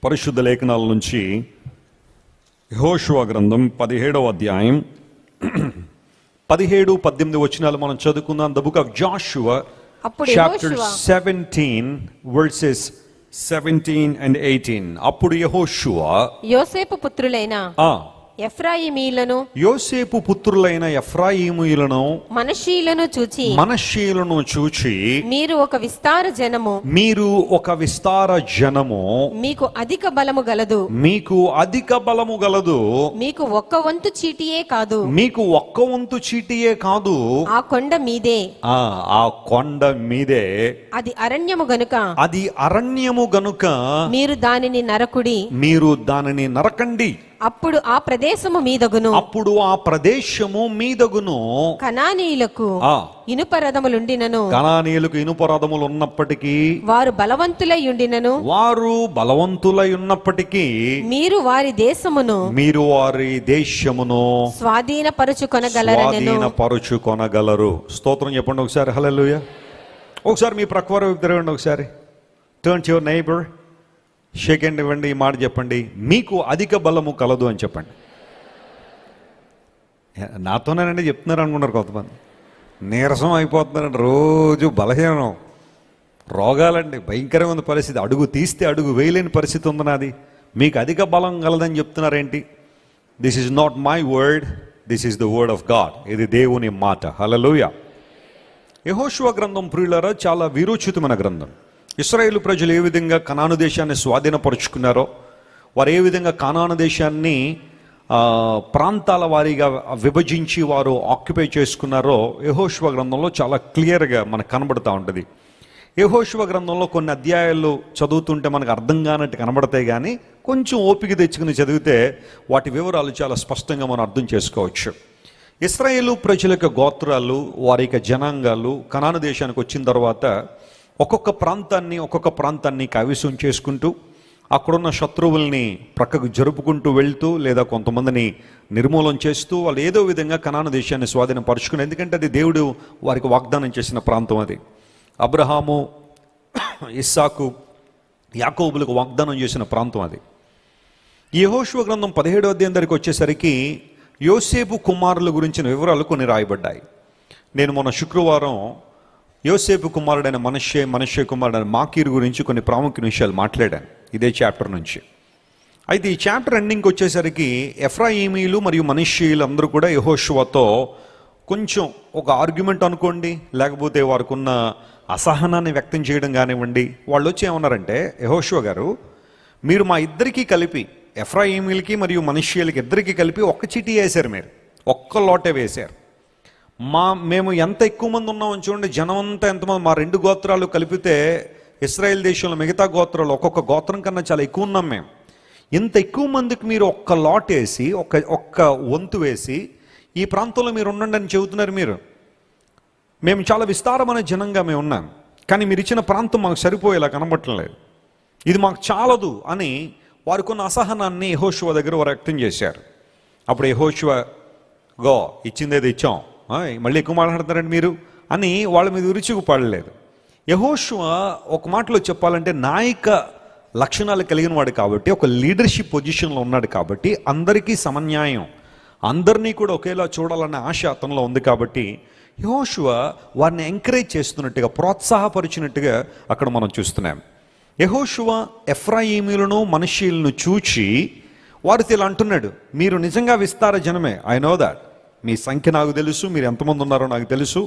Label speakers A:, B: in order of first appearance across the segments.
A: పరిశుద్ధ లేఖనాల నుంచి యెహోషువ గ్రంథం 17వ అధ్యాయం 17-18 వచనాలు మనం చదువుకుందాం. The book of Jashuva chapter 17 versus 17 and 18. అప్పుడు యెహోషువ
B: యోసేపు పుత్రులైన ఎఫ్రాయిమీయులను
A: యోసేపు పుత్రులైన ఎఫ్రాయిమీయులను మనష్షీయులను చూచి
B: మీరు ఒక విస్తార జనము మీకు అధిక బలము గలదు మీకు ఒక్క వంతు చీటియే కాదు ఆ కొండ మీదే అది అరణ్యము గనుక మీరు దానిని నరకండి. అప్పుడు ఆ ప్రదేశము మీదగును కనానీయులకు ఇనుప రథములుండినను వారు బలవంతులై ఉన్నప్పటికీ మీరు వారి దేశమును స్వాధీనపరచుకొనగలరు. స్తోత్రం చెప్పండి ఒకసారి. హల్లెలూయా. ఒకసారి మీ ప్రక్కవారు తిరగండి. ఒకసారి turn to your neighbour, shake hand ఇవ్వండి, ఈ మాట చెప్పండి, మీకు అధిక బలము కలదు అని చెప్పండి. నాతోనేనండి చెప్తున్నారు అనుకున్నారు కొంతమంది. నీరసం అయిపోతున్నారండి, రోజు బలహీనం, రోగాలండి, భయంకరమైన పరిస్థితి, అడుగు తీస్తే అడుగు వేయలేని పరిస్థితి ఉంది నాది, మీకు అధిక బలం కలదని చెప్తున్నారేంటి? This is not my word, this is the word of God. ఇది దేవుని మాట. హల్లెలూయా. యెహోషువ గ్రంథం ప్రియులారా చాలా వీరోచితమైన గ్రంథం. ఇశ్రాయేలు ప్రజలు ఏ విధంగా కనాను దేశాన్ని స్వాధీనపరుచుకున్నారో, వారు ఏ విధంగా కనాను దేశాన్ని ప్రాంతాల వారీగా విభజించి వారు ఆక్యుపై చేసుకున్నారో యెహోషువ గ్రంథంలో చాలా క్లియర్గా మనకు కనబడుతూ ఉంటుంది. యెహోషువ గ్రంథంలో కొన్ని అధ్యాయాలు చదువుతుంటే మనకు అర్థం కానట్టు కనబడతాయి, కానీ కొంచెం ఓపిక తెచ్చుకుని చదివితే వాటి వివరాలు చాలా స్పష్టంగా మనం అర్థం చేసుకోవచ్చు. ఇశ్రాయేలు ప్రజల యొక్క గోత్రాలు, వారి యొక్క జనాంగాలు కనాను దేశానికి వచ్చిన తర్వాత ఒక్కొక్క ప్రాంతాన్ని కైవసం చేసుకుంటూ అక్కడున్న శత్రువుల్ని ప్రక్కకు జరుపుకుంటూ వెళ్తూ, లేదా కొంతమందిని నిర్మూలన చేస్తూ వాళ్ళు ఏదో విధంగా కనాను దేశాన్ని స్వాధీనపరుచుకుని, ఎందుకంటే అది దేవుడు వారికి వాగ్దానం చేసిన ప్రాంతం. అది అబ్రహాము, ఇస్సాకు, యాకోబులకు వాగ్దానం చేసిన ప్రాంతం. అది యెహోషువ గ్రంథం 17వ అధ్యాయం దగ్గరికి వచ్చేసరికి యోసేపు కుమారుల గురించిన వివరాలు కొన్ని రాయబడ్డాయి. నేను మొన్న శుక్రవారం యోసేపు కుమారుడైన మనష్షే కుమారుడైన మాకీరు గురించి కొన్ని ప్రాముఖ్య విషయాలు మాట్లాడాను ఇదే చాప్టర్ నుంచి. అయితే ఈ చాప్టర్ ఎండింగ్కి వచ్చేసరికి ఎఫ్రాయిమీయులు మరియు మనష్షీయులు అందరూ కూడా యెహోషువతో కొంచెం ఒక ఆర్గ్యుమెంట్ అనుకోండి, లేకపోతే వారికి ఉన్న అసహనాన్ని వ్యక్తం చేయడం కానివ్వండి, వాళ్ళు వచ్చి ఏమన్నారంటే, యెహోషువ గారు, మీరు మా ఇద్దరికీ కలిపి, ఎఫ్రాయిమీయులకి మరియు మనష్షీయులకి ఇద్దరికీ కలిపి ఒక్క చీటీ వేశారు, మీరు ఒక్క లోటే వేశారు. మేము ఎంత ఎక్కువ మంది ఉన్నామని చూడండి, జనం అంతా ఎంతమంది, మా రెండు గోత్రాలు కలిపితే ఇశ్రాయేల్ దేశంలో మిగతా గోత్రాలు ఒక్కొక్క గోత్రం కన్నా చాలా ఎక్కువ ఉన్నాం మేము. ఇంత ఎక్కువ మందికి మీరు ఒక్క లాట్ వేసి, ఒక్క వంతు వేసి ఈ ప్రాంతంలో మీరు ఉండండి అని చెబుతున్నారు. మేము చాలా విస్తారమైన జనంగా మేము ఉన్నాం, కానీ మీరు ఇచ్చిన ప్రాంతం మాకు సరిపోయేలా కనబట్టలేదు, ఇది మాకు చాలదు అని వారు కొన్ని అసహనాన్ని యెహోషువ దగ్గర వారు వ్యక్తం చేశారు. అప్పుడు యెహోషువ, గో, ఇచ్చిందేది ఇచ్చాం, మళ్ళీ ఎక్కువ మాట్లాడతారండి మీరు అని వాళ్ళ మీద విరుచుకు పడలేదు. యెహోషువ ఒక మాటలో చెప్పాలంటే నాయక లక్షణాలు కలిగిన వాడు కాబట్టి, ఒక లీడర్షిప్ పొజిషన్లో ఉన్నాడు కాబట్టి, అందరికీ సమన్యాయం, అందరినీ కూడా ఒకేలా చూడాలనే ఆశ అతనిలో ఉంది కాబట్టి యెహోషువ వారిని ఎంకరేజ్ చేస్తున్నట్టుగా, ప్రోత్సాహపరిచినట్టుగా అక్కడ మనం చూస్తున్నాం. యెహోషువ ఎఫ్రాయిమీయులను మనష్షీయులను చూచి వారితో ఇలా అంటున్నాడు, మీరు నిజంగా విస్తార జనమే, ఐ నో దాట్, మీ సంఖ్య నాకు తెలుసు, మీరు ఎంతమంది ఉన్నారో నాకు తెలుసు,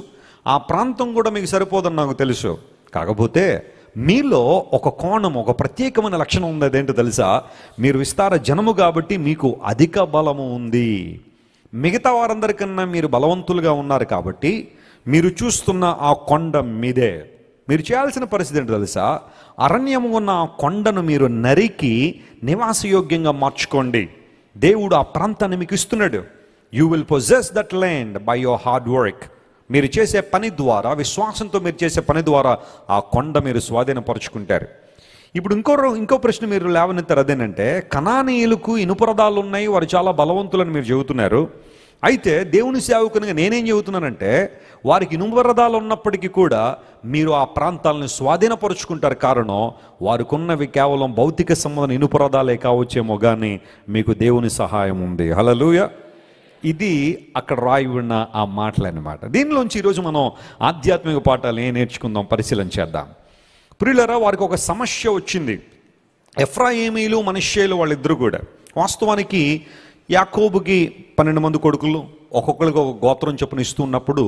B: ఆ ప్రాంతం కూడా మీకు సరిపోదని నాకు తెలుసు, కాకపోతే మీలో ఒక కోణం, ఒక ప్రత్యేకమైన లక్షణం ఉంది. అదేంటో తెలుసా? మీరు విస్తార జనము కాబట్టి మీకు అధిక బలము ఉంది, మిగతా వారందరికన్నా మీరు బలవంతులుగా ఉన్నారు కాబట్టి మీరు చూస్తున్న ఆ కొండ మీదే. మీరు చేయాల్సిన పరిస్థితి ఏంటో తెలుసా? అరణ్యము ఉన్న ఆ కొండను మీరు నరికి నివాసయోగ్యంగా మార్చుకోండి. దేవుడు ఆ ప్రాంతాన్ని మీకు ఇస్తున్నాడు. You will possess that land by your hard work. మీరు చేసే పని ద్వారా, విశ్వాసంతో మీరు చేసే పని ద్వారా ఆ కొండ మీరు స్వాధీనపరుచుకుంటారు. ఇప్పుడు ఇంకో ప్రశ్న మీరు లేవనెత్తారు, అదేనంటే కనానీయులకు ఇనుపరదాలు ఉన్నాయి, వారు చాలా బలవంతులని మీరు చెబుతున్నారు. అయితే దేవుని సేవకునిగా నేనేం చెబుతున్నానంటే,
A: వారికి ఇనుపరదాలు ఉన్నప్పటికీ కూడా మీరు ఆ ప్రాంతాలను స్వాధీనపరుచుకుంటారు. కారణం వారికి ఉన్నవి కేవలం భౌతిక సంబంధం ఇనుపరదాలే కావచ్చేమో కానీ మీకు దేవుని సహాయం ఉంది. హల్లెలూయా. ఇది అక్కడ రాయి ఉన్న ఆ మాటలు అన్నమాట. దీనిలోంచి ఈరోజు మనం ఆధ్యాత్మిక పాఠాలు ఏం నేర్చుకుందాం, పరిశీలన చేద్దాం. ప్రియులారా, వారికి ఒక సమస్య వచ్చింది. ఎఫ్రాయిమీలు మనష్షేలు వాళ్ళిద్దరూ కూడా వాస్తవానికి యాకోబుకి 12 మంది కొడుకులు, ఒక్కొక్కరికి ఒక గోత్రం చొప్పున ఇస్తున్నప్పుడు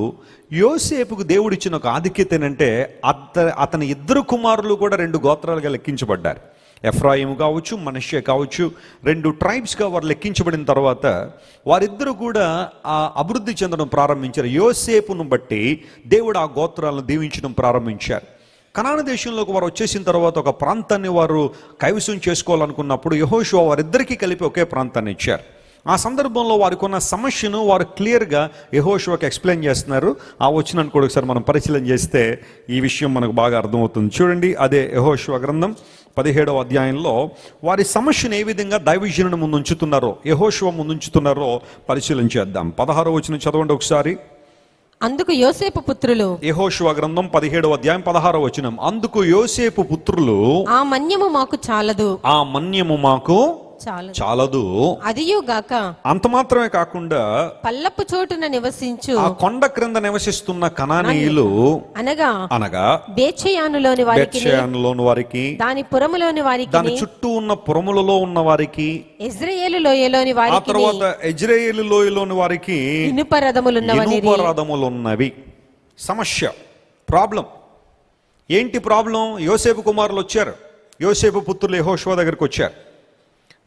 A: యోసేపుకు దేవుడిచ్చిన ఒక ఆధిక్యత ఏంటంటే అతని ఇద్దరు కుమారులు కూడా 2 గోత్రాలుగా లెక్కించబడ్డారు. ఎఫ్రాయిము కావచ్చు, మనష్షే కావచ్చు, 2 ట్రైబ్స్గా వారు లెక్కించబడిన తర్వాత వారిద్దరూ కూడా ఆ అభివృద్ధి చెందడం ప్రారంభించారు. యోసేపును బట్టి దేవుడు ఆ గోత్రాలను దీవించడం ప్రారంభించారు. కనాను దేశంలోకి వారు వచ్చేసిన తర్వాత ఒక ప్రాంతాన్ని వారు కైవసం చేసుకోవాలనుకున్నప్పుడు యెహోషువ వారిద్దరికీ కలిపి ఒకే ప్రాంతాన్ని ఇచ్చారు. ఆ సందర్భంలో వారికి ఉన్న సమస్యను వారు క్లియర్గా యెహోషువకి ఎక్స్ప్లెయిన్ చేస్తున్నారు. ఆ వచనాన్ని కూడా ఒకసారి మనం పరిశీలన చేస్తే ఈ విషయం మనకు బాగా అర్థమవుతుంది. చూడండి, అదే యెహోషువ గ్రంథం 17వ అధ్యాయంలో వారి సమస్యను ఏ విధంగా దైవజనుని ముందు ఉంచుతున్నారో, యెహోషువ ముందు ఉంచుతున్నారో పరిశీలన చేద్దాం. 16వ వచనం చదవండి ఒకసారి.
C: అందుకు యోసేపు పుత్రులు,
A: యెహోషువ గ్రంథం 17వ అధ్యాయం 16వ వచనం. అందుకు యోసేపు పుత్రులు,
C: ఆ మన్యము మాకు చాలదు,
A: ఆ మన్యము మాకు చాలదు,
C: అదియుగాక
A: అంత మాత్రమే కాకుండా
C: పల్లపు చోటున నివసించు
A: ఆ కొండ క్రింద నివసిస్తున్న కనానీయులు అనగా
C: బేత్షెయానులోని వారికి, దాని పురములోని వారికి,
A: దాని చుట్టూ ఉన్న పురములలో ఉన్న వారికి,
C: ఇజ్రాయేలు లోయలోని వారికి,
A: ఆ తర్వాత ఇజ్రాయేలు లోయలోని వారికి ఇనుపరథములున్నవి. సమస్య, ప్రాబ్లం ఏంటి? ప్రాబ్లం, యోసేపు కుమారులు వచ్చారు, యోసేపు పుత్రులు యెహోషువ దగ్గరికి వచ్చారు.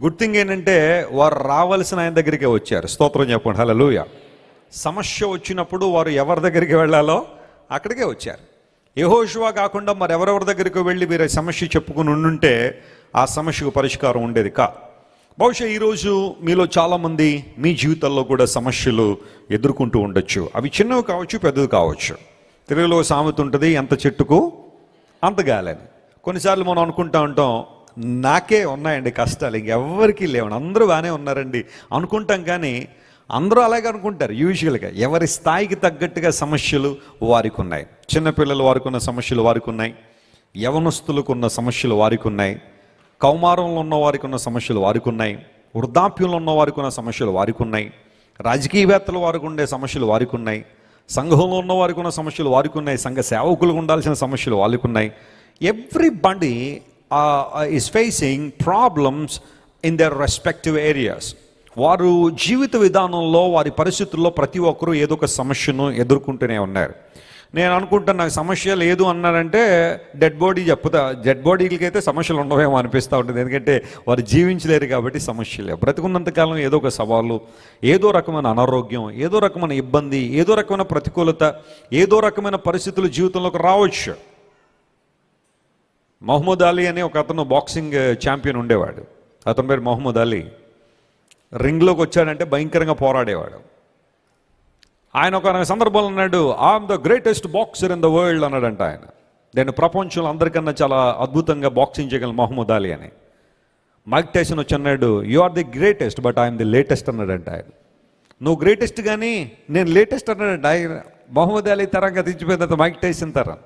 A: గుడ్ థింగ్ ఏంటంటే వారు రావాల్సిన ఆయన దగ్గరికే వచ్చారు. స్తోత్రం చెప్పండి, హల్లెలూయా. సమస్య వచ్చినప్పుడు వారు ఎవరి దగ్గరికి వెళ్ళాలో అక్కడికే వచ్చారు. యెహోషువ కాకుండా మరి ఎవరెవరి దగ్గరికి వెళ్ళి వీరు సమస్య చెప్పుకుని ఉండుంటే ఆ సమస్యకు పరిష్కారం ఉండేది కాదు. బహుశా ఈరోజు మీలో చాలామంది మీ జీవితాల్లో కూడా సమస్యలు ఎదుర్కొంటూ ఉండొచ్చు. అవి చిన్నవి కావచ్చు, పెద్దవి కావచ్చు. తెలుగులో సామెత ఉంటుంది, ఎంత చెట్టుకు అంత గాలని. కొన్నిసార్లు మనం అనుకుంటా ఉంటాం, నాకే ఉన్నాయండి కష్టాలు, ఇంకెవ్వరికీ లేవండి, అందరూ బాగానే ఉన్నారండి అనుకుంటాం. కానీ అందరూ అలాగే అనుకుంటారు యూజువల్గా. ఎవరి స్థాయికి తగ్గట్టుగా సమస్యలు వారికి ఉన్నాయి. చిన్నపిల్లలు వారికి ఉన్న సమస్యలు వారికి ఉన్నాయి, యవనస్తులకు ఉన్న సమస్యలు వారికి ఉన్నాయి, కౌమారంలో ఉన్న వారికి ఉన్న సమస్యలు వారికి ఉన్నాయి, వృద్ధాప్యంలో ఉన్న వారికి ఉన్న సమస్యలు వారికి ఉన్నాయి, రాజకీయవేత్తలు వారికి ఉండే సమస్యలు వారికి ఉన్నాయి, సంఘంలో ఉన్న వారికి ఉన్న సమస్యలు వారికి ఉన్నాయి, సంఘ సేవకులకు ఉండాల్సిన సమస్యలు వారికి ఉన్నాయి. Everybody is facing problems in their respective areas. వారు జీవిత విధానంలో వారి పరిస్థితుల్లో ప్రతి ఒక్కరూ ఏదో ఒక సమస్యను ఎదుర్కొంటూనే ఉన్నారు. నేను అనుకుంటాను, నాకు సమస్య లేదు అన్నారంటే డెడ్ బాడీలకి అయితే సమస్యలు ఉండవేమో అనిపిస్తూ ఉంటుంది. ఎందుకంటే వారు జీవించలేరు కాబట్టి సమస్యలే. బ్రతికున్నంతకాలం ఏదో ఒక సవాలు, ఏదో రకమైన అనారోగ్యం, ఏదో రకమైన ఇబ్బంది, ఏదో రకమైన ప్రతికూలత, ఏదో రకమైన పరిస్థితులు జీవితంలోకి రావచ్చు. మహమ్మద్ అలీ అని ఒక అతను బాక్సింగ్ ఛాంపియన్ ఉండేవాడు. అతని పేరు మహమ్మద్ అలీ. రింగ్లోకి వచ్చాడంటే భయంకరంగా పోరాడేవాడు. ఆయన ఒక సందర్భంలో అన్నాడు, I'm the greatest boxer in the world అన్నాడంట ఆయన. నేను ప్రపంచంలో అందరికన్నా చాలా అద్భుతంగా బాక్సింగ్ చేయగలను మహమ్మద్ అలీ అని. మైక్ టైసన్ వచ్చి అన్నాడు, you are the greatest but I'm the latest అన్నాడంట ఆయన. నువ్వు గ్రేటెస్ట్ కానీ నేను లేటెస్ట్ అన్నాడంట ఆయన. మహమ్మద్ అలీ తరం గతించిపోయిన తర్వాత మైక్ టైసన్ తరం,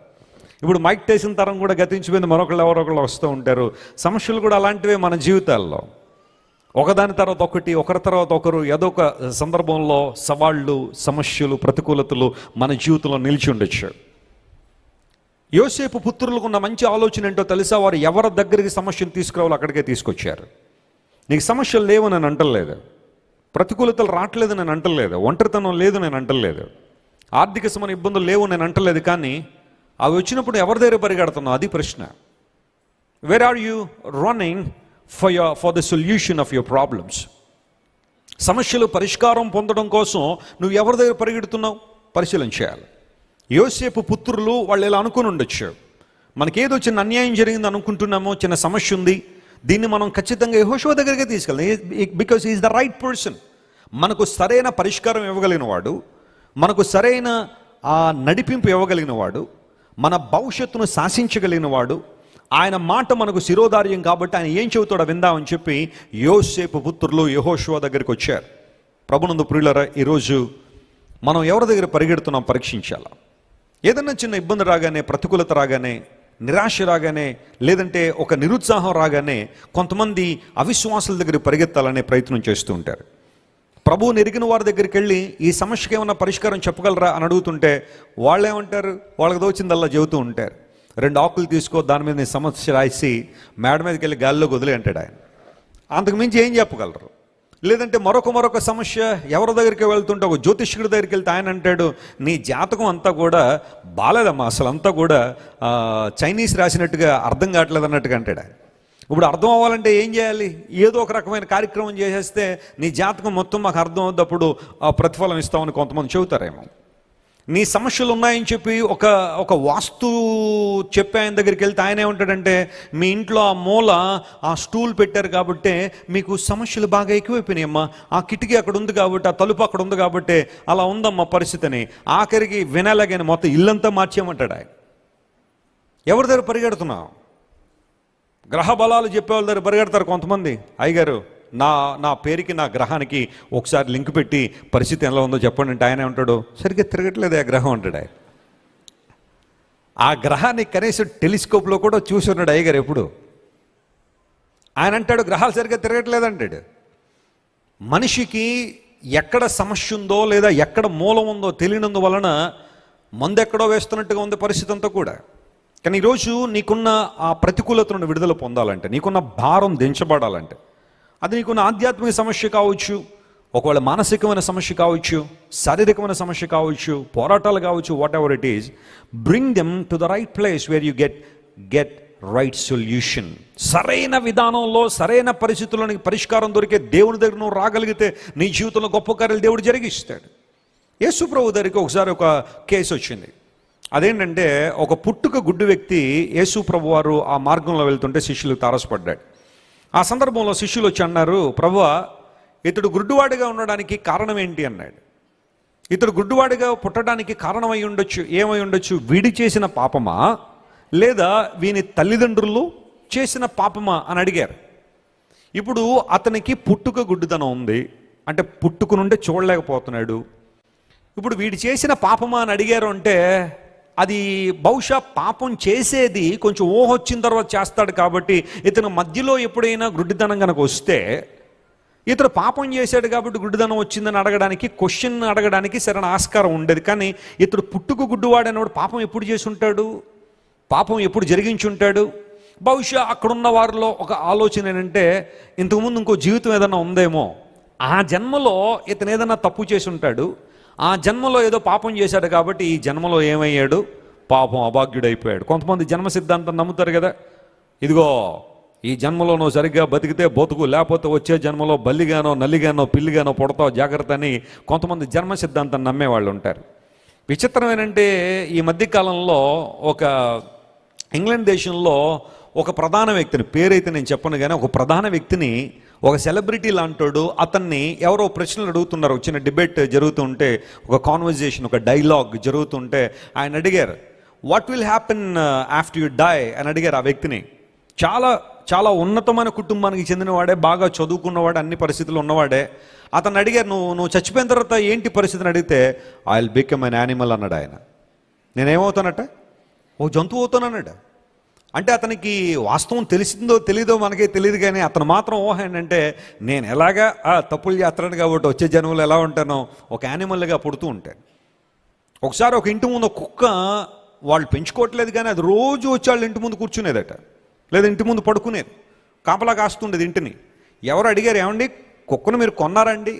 A: ఇప్పుడు మైక్ టైసన్ తరం కూడా గతించిపోయింది. ఎవరొకళ్ళు వస్తూ ఉంటారు. సమస్యలు కూడా అలాంటివే మన జీవితాల్లో, ఒకదాని తర్వాత ఒకటి, ఒకరి తర్వాత ఒకరు, ఏదో ఒక సందర్భంలో సవాళ్ళు, సమస్యలు, ప్రతికూలతలు మన జీవితంలో నిలిచి ఉండొచ్చు. యోసేపు పుత్రులకు ఉన్న మంచి ఆలోచన ఏంటో తెలుసా? వారు ఎవరి దగ్గరికి సమస్యను తీసుకురావాలో అక్కడికే తీసుకొచ్చారు. నీకు సమస్యలు లేవు నేను అంటలేదు, ప్రతికూలతలు రావట్లేదు నేను అంటలేదు, ఒంటరితనం లేదు నేను అంటలేదు, ఆర్థిక సంబంధ ఇబ్బందులు లేవు నేను అంటలేదు. కానీ అవి వచ్చినప్పుడు ఎవరి దగ్గర పరిగెడుతున్నావు? అది ప్రశ్న. Where are you running for the solution of your problems? సమస్యలు పరిష్కారం పొందడం కోసం నువ్వు ఎవరి దగ్గర పరిగెడుతున్నావు పరిశీలన చేయాలి. యోసేపు పుత్రులు వాళ్ళు ఇలా అనుకుని ఉండొచ్చు, మనకేదో చిన్న అన్యాయం జరిగింది అనుకుంటున్నామో, చిన్న సమస్య ఉంది, దీన్ని మనం ఖచ్చితంగా యెహోషువ దగ్గరికి తీసుకెళ్దాం, because is the right person. మనకు సరైన పరిష్కారం ఇవ్వగలిగిన వాడు, మనకు సరైన నడిపింపు ఇవ్వగలిగిన వాడు, మన భవిష్యత్తును శాసించగలిగిన వాడు, ఆయన మాట మనకు శిరోధార్యం కాబట్టి ఆయన ఏం చెబుతాడో విందామని చెప్పి యోసేపు పుత్రులు యెహోషువ దగ్గరికి వచ్చారు. ప్రభునందు ప్రియులారా, ఈరోజు మనం ఎవరి దగ్గర పరిగెడుతున్నాం పరీక్షించాలా. ఏదన్నా చిన్న ఇబ్బంది రాగానే, ప్రతికూలత రాగానే, నిరాశ రాగానే, లేదంటే ఒక నిరుత్సాహం రాగానే కొంతమంది అవిశ్వాసుల దగ్గర పరిగెత్తాలనే ప్రయత్నం చేస్తూ ఉంటారు. ప్రభువుని ఎరిగిన వారి దగ్గరికి వెళ్ళి ఈ సమస్యకి ఏమన్నా పరిష్కారం చెప్పగలరా అని అడుగుతుంటే వాళ్ళు ఏమంటారు, వాళ్ళకి దోచిందల్లా చెబుతూ ఉంటారు. 2 ఆకులు తీసుకో, దాని మీద నీ సమస్య రాసి మేడ మీదకి వెళ్ళి గాలిలో వదిలే అంటాడు ఆయన. అంతకు మించి ఏం చెప్పగలరు. లేదంటే మరొక సమస్య ఎవరి దగ్గరికి వెళ్తుంటే ఒక జ్యోతిష్కుడి దగ్గరికి వెళ్తే ఆయన అంటాడు, నీ జాతకం అంతా కూడా బాలేదమ్మా, అసలు అంతా కూడా చైనీస్ రాసినట్టుగా అర్థం కావట్లేదు అన్నట్టుగా అంటాడు ఆయన. ఇప్పుడు అర్థం అవ్వాలంటే ఏం చేయాలి? ఏదో ఒక రకమైన కార్యక్రమం చేసేస్తే నీ జాతకం మొత్తం మాకు అర్థం అవుద్దప్పుడు ప్రతిఫలం ఇస్తామని కొంతమంది చెబుతారేమో. నీ సమస్యలు ఉన్నాయని చెప్పి ఒక వాస్తు చెప్పే ఆయన దగ్గరికి వెళ్తే ఆయన ఏమంటాడంటే, మీ ఇంట్లో ఆ మూల ఆ స్టూల్ పెట్టారు కాబట్టి మీకు సమస్యలు బాగా ఎక్కువైపోయినాయమ్మా, ఆ కిటికీ అక్కడ ఉంది కాబట్టి, ఆ తలుపు అక్కడ ఉంది కాబట్టి అలా ఉందమ్మా పరిస్థితిని. ఆఖరికి వినాలగానే మొత్తం ఇల్లంతా మార్చేయమంటాడు ఆయన. ఎవరి దగ్గర పరిగెడుతున్నావు? గ్రహ బలాలు చెప్పేవాళ్ళ దగ్గర పరిగెడతారు కొంతమంది. అయ్యగారు నా పేరుకి నా గ్రహానికి ఒకసారి లింక్ పెట్టి పరిస్థితి ఎలా ఉందో చెప్పండి అంటే ఆయన ఉంటాడు, సరిగ్గా తిరగట్లేదు ఆ గ్రహం అంటాడు ఆయన. ఆ గ్రహాన్ని కనీసం టెలిస్కోప్లో కూడా చూసి ఉన్నాడు అయ్యగారు ఎప్పుడు. ఆయన అంటాడు గ్రహాలు సరిగ్గా తిరగట్లేదు అంటాడు. మనిషికి ఎక్కడ సమస్య ఉందో లేదా ఎక్కడ మూలం ఉందో తెలియనందువలన మందు ఎక్కడో వేస్తున్నట్టుగా ఉంది పరిస్థితి అంతా కూడా. కానీ ఈరోజు నీకున్న ఆ ప్రతికూలత నుండి విడుదల పొందాలంటే, నీకున్న భారం దించబడాలంటే, అది నీకున్న ఆధ్యాత్మిక సమస్య కావచ్చు, ఒకవేళ మానసికమైన సమస్య కావచ్చు, శారీరకమైన సమస్య కావచ్చు, పోరాటాలు కావచ్చు, what ever it is, bring them to the right place where you get right solution. సరైన విధానంలో సరైన పరిస్థితుల్లోనికి పరిష్కారం దొరికే దేవుని దగ్గర నువ్వు రాగలిగితే నీ జీవితంలో గొప్ప కార్యాలు దేవుడు జరిగిస్తాడు. యేసు ప్రభు దగ్గరికి ఒకసారి ఒక కేసు వచ్చింది. అదేంటంటే ఒక పుట్టుక గుడ్డు వ్యక్తి యేసు ప్రభు వారు ఆ మార్గంలో వెళ్తుంటే శిష్యులకు తారసపడ్డాడు. ఆ సందర్భంలో శిష్యులు వచ్చి అన్నారు, ప్రభువా ఇతడు గుడ్డివాడిగా ఉండడానికి కారణం ఏంటి అన్నాడు. ఇతడు గుడ్డివాడిగా పుట్టడానికి కారణం అయి ఉండొచ్చు, ఏమై ఉండొచ్చు, వీడి చేసిన పాపమా లేదా వీని తల్లిదండ్రులు చేసిన పాపమా అని అడిగారు. ఇప్పుడు అతనికి పుట్టుక గుడ్డితనం ఉంది, అంటే పుట్టుక నుండి చూడలేకపోతున్నాడు. ఇప్పుడు వీడు చేసిన పాపమా అని అడిగారు అంటే అది బహుశా పాపం చేసేది కొంచెం ఊహ వచ్చిన తర్వాత చేస్తాడు కాబట్టి ఇతను మధ్యలో ఎప్పుడైనా గుడ్డితనం కనుక వస్తే ఇతడు పాపం చేశాడు కాబట్టి గుడ్డితనం వచ్చిందని అడగడానికి, క్వశ్చన్ అడగడానికి సరైన ఆస్కారం ఉండేది. కానీ ఇతడు పుట్టుకు గుడ్డివాడనేవాడు పాపం ఎప్పుడు చేసి ఉంటాడు, పాపం ఎప్పుడు జరిగించి ఉంటాడు? బహుశా అక్కడున్న వారిలో ఒక ఆలోచన ఏంటంటే ఇంతకుముందు ఇంకో జీవితం ఏదైనా ఉందేమో, ఆ జన్మలో ఇతను ఏదైనా తప్పు చేసి ఉంటాడు, ఆ జన్మలో ఏదో పాపం చేశాడు కాబట్టి ఈ జన్మలో ఏమయ్యాడు, పాపం అభాగ్యుడైపోయాడు. కొంతమంది జన్మ సిద్ధాంతం నమ్ముతారు కదా, ఇదిగో ఈ జన్మలో నువ్వు సరిగ్గా బతికితే బతుకు, లేకపోతే వచ్చే జన్మలో బల్లిగానో నల్లిగానో పిల్లిగానో పుడతావు జాగ్రత్త అని కొంతమంది జన్మ సిద్ధాంతం నమ్మేవాళ్ళు ఉంటారు. విచిత్రం ఏంటంటే ఈ మధ్యకాలంలో ఒక ఇంగ్లాండ్ దేశంలో ఒక ప్రధాన వ్యక్తిని, పేరైతే నేను చెప్పను కానీ ఒక ప్రధాన వ్యక్తిని, ఒక సెలబ్రిటీ లాంటోడు, అతన్ని ఎవరో ప్రశ్నలు అడుగుతున్నారు. చిన్న డిబేట్ జరుగుతుంటే, ఒక కాన్వర్జేషన్, ఒక డైలాగ్ జరుగుతుంటే ఆయన అడిగారు, what will happen after you die అని అడిగారు ఆ వ్యక్తిని. చాలా చాలా ఉన్నతమైన కుటుంబానికి చెందినవాడే, బాగా చదువుకున్నవాడే, అన్ని పరిస్థితులు ఉన్నవాడే. అతను అడిగారు, నువ్వు చచ్చిపోయిన తర్వాత ఏంటి పరిస్థితిని అడిగితే, I will become an animal అన్నాడు ఆయన. నేనేమవుతానట, ఓ జంతువు అవుతానన్నాడు. అంటే అతనికి వాస్తవం తెలిసిందో తెలీదో మనకే తెలియదు, కానీ అతను మాత్రం ఊహ ఏంటంటే నేను ఎలాగా తప్పులు చేస్తున్నాను కాబట్టి వచ్చే జన్మలో ఎలా ఉంటానో ఒక యానిమల్గా పుడుతూ ఉంటాను. ఒకసారి ఒక ఇంటి ముందు కుక్క, వాళ్ళు పెంచుకోవట్లేదు కానీ అది రోజు వచ్చి వాళ్ళ ఇంటి ముందు కూర్చునేదట, లేదా ఇంటి ముందు పడుకునేది, కాపలా కాస్తుండేది ఇంటిని. ఎవరు అడిగారు, ఏమండి కుక్కను మీరు కొన్నారండి,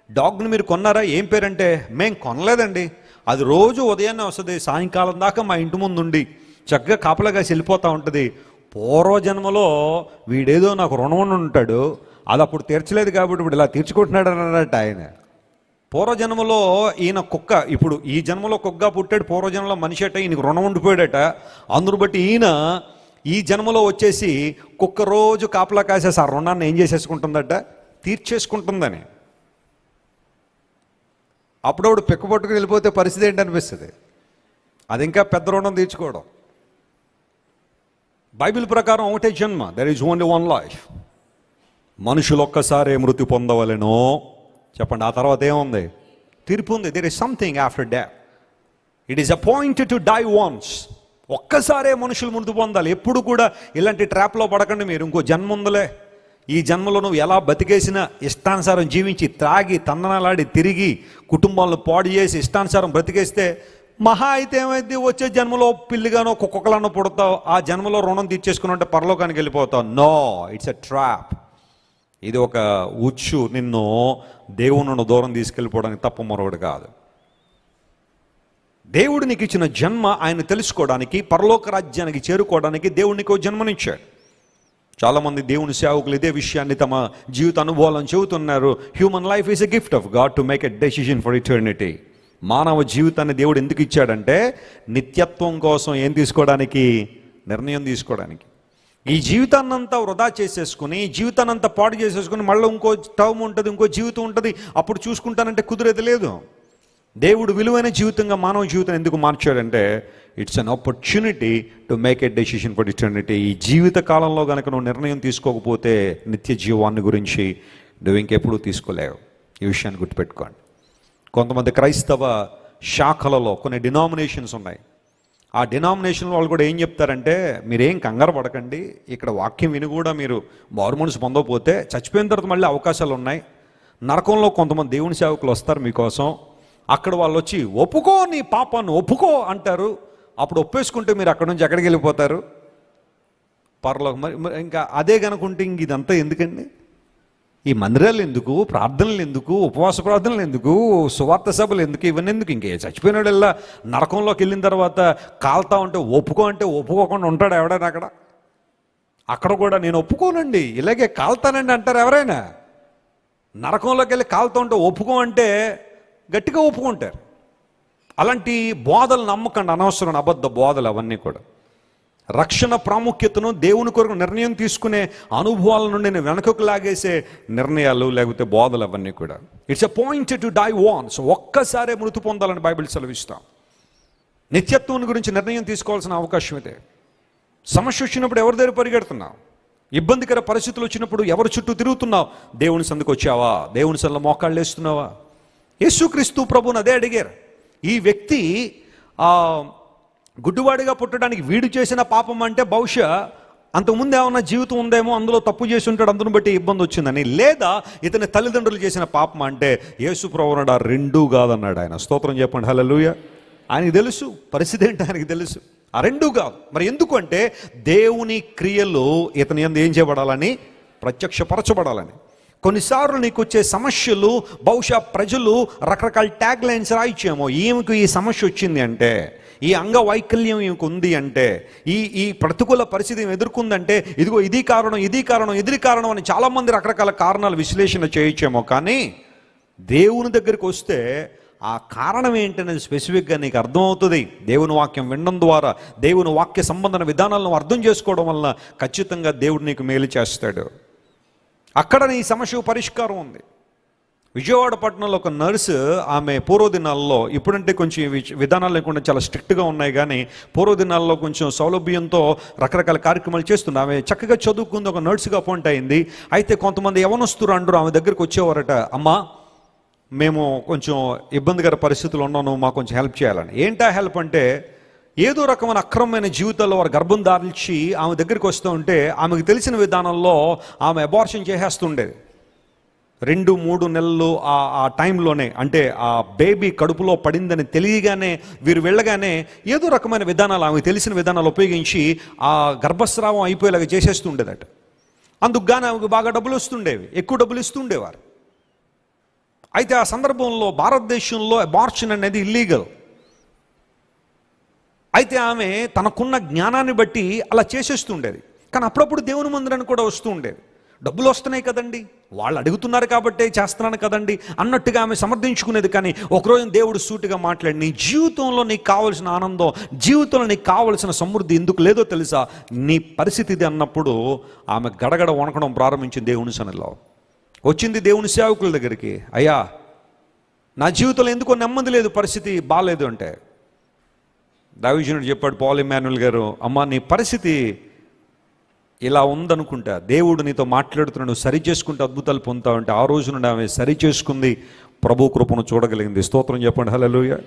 A: డాగ్ని మీరు కొన్నారా, ఏం పేరంటే మేం కొనలేదండి, అది రోజు ఉదయాన్నే వస్తుంది, సాయంకాలం దాకా మా ఇంటి ముందు ఉండి చక్కగా కాపలాగా వెళ్ళిపోతూ ఉంటుంది. పూర్వజన్మలో వీడేదో నాకు రుణం ఉంటాడు, అది అప్పుడు తీర్చలేదు కాబట్టి ఇప్పుడు ఇలా తీర్చుకుంటున్నాడు అన్నట్టు ఆయన. పూర్వజన్మలో ఈయన కుక్క, ఇప్పుడు ఈ జన్మలో కుక్కగా పుట్టాడు, పూర్వజన్మలో మనిషి అట, ఈయనకు రుణం ఉండిపోయాడట. అందును బట్టి ఈయన ఈ జన్మలో వచ్చేసి కుక్క రోజు కాపలా కాసేసి ఆ రుణాన్ని ఏం చేసేసుకుంటుందట, తీర్చేసుకుంటుందని. అప్పుడప్పుడు పిక్క పట్టుకుని వెళ్ళిపోతే పరిస్థితి ఏంటనిపిస్తుంది, అది ఇంకా పెద్ద రుణం తీర్చుకోవడం. బైబిల్ ప్రకారం ఒకటే జన్మ, there is only one life. మనుషులు ఒక్కసారే మృతి పొందవలెనో చెప్పండి, ఆ తర్వాత ఏముంది, తీర్పు ఉంది. There is something after death. It is appointed to die once. ఒక్కసారే మనుషులు మృతి పొందాలి. ఎప్పుడు కూడా ఇలాంటి ట్రాప్లో పడకండి మీరు. ఇంకో జన్మ ఉందలే, ఈ జన్మలో నువ్వు ఎలా బతికేసినా ఇష్టానుసారం జీవించి త్రాగి తందనాలాడి తిరిగి కుటుంబాలను పాడు చేసి ఇష్టానుసారం బ్రతికేస్తే మహా అయితే ఏమైంది, వచ్చే జన్మలో పిల్లిగానో కుక్కలనో పుడతావు, ఆ జన్మలో రుణం తీర్చేసుకున్నట్టే పరలోకానికి వెళ్ళిపోతావు. No, it's a trap. ఇది ఒక ఉచ్చు, నిన్ను దేవుని దూరం తీసుకెళ్ళిపోవడానికి తప్ప మరొకటి కాదు. దేవుడు నీకు ఇచ్చిన జన్మ ఆయన తెలుసుకోవడానికి, పరలోక రాజ్యానికి చేరుకోవడానికి దేవుడు నీకు జన్మనిచ్చాడు. చాలామంది దేవుని సేవకులు ఇదే విషయాన్ని తమ జీవిత అనుభవాలను చెబుతున్నారు. Human life is a gift of God to make a decision for eternity. మానవ జీవితాన్ని దేవుడు ఎందుకు ఇచ్చాడంటే నిత్యత్వం కోసం ఏం తీసుకోవడానికి, నిర్ణయం తీసుకోవడానికి. ఈ జీవితాన్నంతా వృధా చేసేసుకుని, జీవితాన్నంతా పాడు చేసేసుకుని మళ్ళీ ఇంకో టర్మ్ ఉంటుంది, ఇంకో జీవితం ఉంటుంది, అప్పుడు చూసుకుంటానంటే కుదిరేది లేదు. దేవుడు విలువైన జీవితంగా మానవ జీవితం ఎందుకు మార్చాడంటే it's an opportunity to make a decision for eternity. ఈ జీవిత కాలంలో కనుక నువ్వు నిర్ణయం తీసుకోకపోతే నిత్య జీవాన్ని గురించి నువ్వు ఇంకెప్పుడు తీసుకోలేవు. ఈ విషయాన్ని గుర్తుపెట్టుకోండి. కొంతమంది క్రైస్తవ శాఖలలో కొన్ని డినామినేషన్స్ ఉన్నాయి. ఆ డినామినేషన్ వాళ్ళు కూడా ఏం చెప్తారంటే, మీరేం కంగారు పడకండి, ఇక్కడ వాక్యం విని కూడా మీరు మారుమనసు పొందకపోతే చచ్చిపోయిన తర్వాత మళ్ళీ అవకాశాలు ఉన్నాయి. నరకంలో కొంతమంది దేవుని సేవకులు వస్తారు మీకోసం. అక్కడ వాళ్ళు వచ్చి ఒప్పుకో, నీ పాపాన్ని ఒప్పుకో అంటారు. అప్పుడు ఒప్పేసుకుంటే మీరు అక్కడ నుంచి ఎక్కడికి వెళ్ళిపోతారు, పరలోకం. మరి ఇంకా అదే కనుకుంటే ఇంక ఇదంతా ఎందుకండి? ఈ మందిరాలు ఎందుకు, ప్రార్థనలు ఎందుకు, ఉపవాస ప్రార్థనలు ఎందుకు, సువార్త సభలు ఎందుకు, ఇవన్నీ ఎందుకు? ఇంకే చచ్చిపోయినాడల్లా నరకంలోకి వెళ్ళిన తర్వాత కాల్తా ఉంటే ఒప్పుకో అంటే ఒప్పుకోకుండా ఉంటాడు ఎవడైనా? అక్కడ కూడా నేను ఒప్పుకోనండి, ఇలాగే కాల్తానండి అంటారు ఎవరైనా? నరకంలోకి వెళ్ళి కాలుతూ ఉంటే ఒప్పుకో అంటే గట్టిగా ఒప్పుకుంటారు. అలాంటి బోధలు నమ్మకండి, అనవసరం అబద్ధ బోధలు అవన్నీ కూడా. రక్షణ ప్రాముఖ్యతను, దేవుని కొరకు నిర్ణయం తీసుకునే అనుభవాల నుండి నేను వెనకకు లాగేసే నిర్ణయాలు లేకపోతే బోధలు అవన్నీ కూడా. It's appointed to die once. ఒక్కసారే మృతి పొందాలని బైబిల్ సెలవిస్తాం. నిత్యత్వం గురించి నిర్ణయం తీసుకోవాల్సిన అవకాశం ఇదే. సమస్య వచ్చినప్పుడు ఎవరి దగ్గర పరిగెడుతున్నావు? ఇబ్బందికర పరిస్థితులు వచ్చినప్పుడు ఎవరి చుట్టూ తిరుగుతున్నావు? దేవుని సందుకు వచ్చావా? దేవుని సందులో మోకాళ్ళు వేస్తున్నావా? యేసుక్రీస్తు ప్రభువుని అదే అడిగారు. ఈ వ్యక్తి గుడ్డివాడిగా పుట్టడానికి వీడు చేసిన పాపం అంటే బహుశా అంతకుముందు ఏమన్నా జీవితం ఉందేమో, అందులో తప్పు చేసి ఉంటాడు, అందును బట్టి ఇబ్బంది వచ్చిందని. లేదా ఇతని తల్లిదండ్రులు చేసిన పాపం అంటే యేసు ప్రభువునాడు ఆ రెండూ కాదన్నాడు ఆయన. స్తోత్రం చెప్పండి, హల్లెలూయా. ఆయనకి తెలుసు పరిస్థితి ఏంటి, ఆయనకి తెలుసు ఆ రెండూ కాదు. మరి ఎందుకు అంటే దేవుని క్రియలు ఇతని యందు ఏం చేయబడాలని, ప్రత్యక్షపరచబడాలని. కొన్నిసార్లు నీకు వచ్చే సమస్యలు బహుశా ప్రజలు రకరకాల ట్యాగ్ లైన్స్ రాయిచ్చేమో. ఈమెకు ఈ సమస్య వచ్చింది అంటే, ఈ అంగవైకల్యం ఈమెకు ఉంది అంటే, ఈ ప్రతికూల పరిస్థితి ఎదుర్కొందంటే ఇదిగో ఇది కారణం, ఇది కారణం, ఇది కారణం అని చాలామంది రకరకాల కారణాలు విశ్లేషణ చేయొచ్చేమో. కానీ దేవుని దగ్గరికి వస్తే ఆ కారణం ఏంటనేది స్పెసిఫిక్గా నీకు అర్థమవుతుంది. దేవుని వాక్యం వినడం ద్వారా, దేవుని వాక్య సంబంధన విధానాలను అర్థం చేసుకోవడం వల్ల ఖచ్చితంగా దేవుడు నీకు మేలు చేస్తాడు. అక్కడ నీ సమస్యకు పరిష్కారం ఉంది. విజయవాడ పట్టణంలో ఒక నర్సు, ఆమె పూర్వదినాల్లో, ఇప్పుడంటే కొంచెం విధానాలు లేకుండా చాలా స్ట్రిక్ట్గా ఉన్నాయి, కానీ పూర్వదినాల్లో కొంచెం సౌలభ్యంతో రకరకాల కార్యక్రమాలు చేస్తుంది. ఆమె చక్కగా చదువుకుంది, ఒక నర్సుగా అపాయింట్ అయింది. అయితే కొంతమంది యవనస్తులు అంటారు ఆమె దగ్గరికి వచ్చేవారట, అమ్మా మేము కొంచెం ఇబ్బందికర పరిస్థితులు ఉన్నాను, మాకు కొంచెం హెల్ప్ చేయాలని. ఏంటా హెల్ప్ అంటే, ఏదో రకమైన అక్రమమైన జీవితాల్లో వారు గర్భం దాల్చి ఆమె దగ్గరికి వస్తూ ఉంటే ఆమెకు తెలిసిన విధానంలో ఆమె అబార్షన్ చేసేస్తుండేది. 2-3 నెలలు ఆ టైంలోనే, అంటే ఆ బేబీ కడుపులో పడిందని తెలియగానే వీరు వెళ్ళగానే ఏదో రకమైన విధానాలు, ఆమెకు తెలిసిన విధానాలు ఉపయోగించి ఆ గర్భస్రావం అయిపోయేలాగా చేసేస్తుండేదట. అందుకు గానే ఆమెకు బాగా డబ్బులు వస్తుండేవి, ఎక్కువ డబ్బులు ఇస్తుండేవారు. అయితే ఆ సందర్భంలో భారతదేశంలో అబార్షన్ అనేది ఇల్లీగల్. అయితే ఆమె తనకున్న జ్ఞానాన్ని బట్టి అలా చేసేస్తుండేది. కానీ అప్పుడప్పుడు దేవుని మందిరానికి కూడా వస్తూ ఉండేది. డబ్బులు వస్తున్నాయి కదండి, వాళ్ళు అడుగుతున్నారు కాబట్టే చేస్తున్నాను కదండి అన్నట్టుగా ఆమె సమర్థించుకునేది. కానీ ఒకరోజు దేవుడు సూటిగా మాట్లాడి, నీ జీవితంలో నీకు కావలసిన ఆనందం, జీవితంలో నీకు కావలసిన సమృద్ధి ఎందుకు లేదో తెలుసా, నీ పరిస్థితి ఇది అన్నప్పుడు ఆమె గడగడ వణకడం ప్రారంభించింది. దేవుని సన్నిధిలో వచ్చింది, దేవుని సేవకుల దగ్గరికి, అయ్యా నా జీవితంలో ఎందుకో నెమ్మది లేదు, పరిస్థితి బాగాలేదు అంటే దైవజనుడు చెప్పాడు, పాల్ ఇమ్మాన్యుయల్ గారు, అమ్మ నీ పరిస్థితి ఇలా ఉందనుకుంటా, దేవుడు నీతో మాట్లాడుతున్నాడు, సరి చేసుకుంటే అద్భుతాలు పొందుతావంటే. ఆ రోజు నుండి ఆమె సరి చేసుకుంది, ప్రభు కృపను చూడగలిగింది. స్తోత్రం చెప్పండి హల్లెలూయా.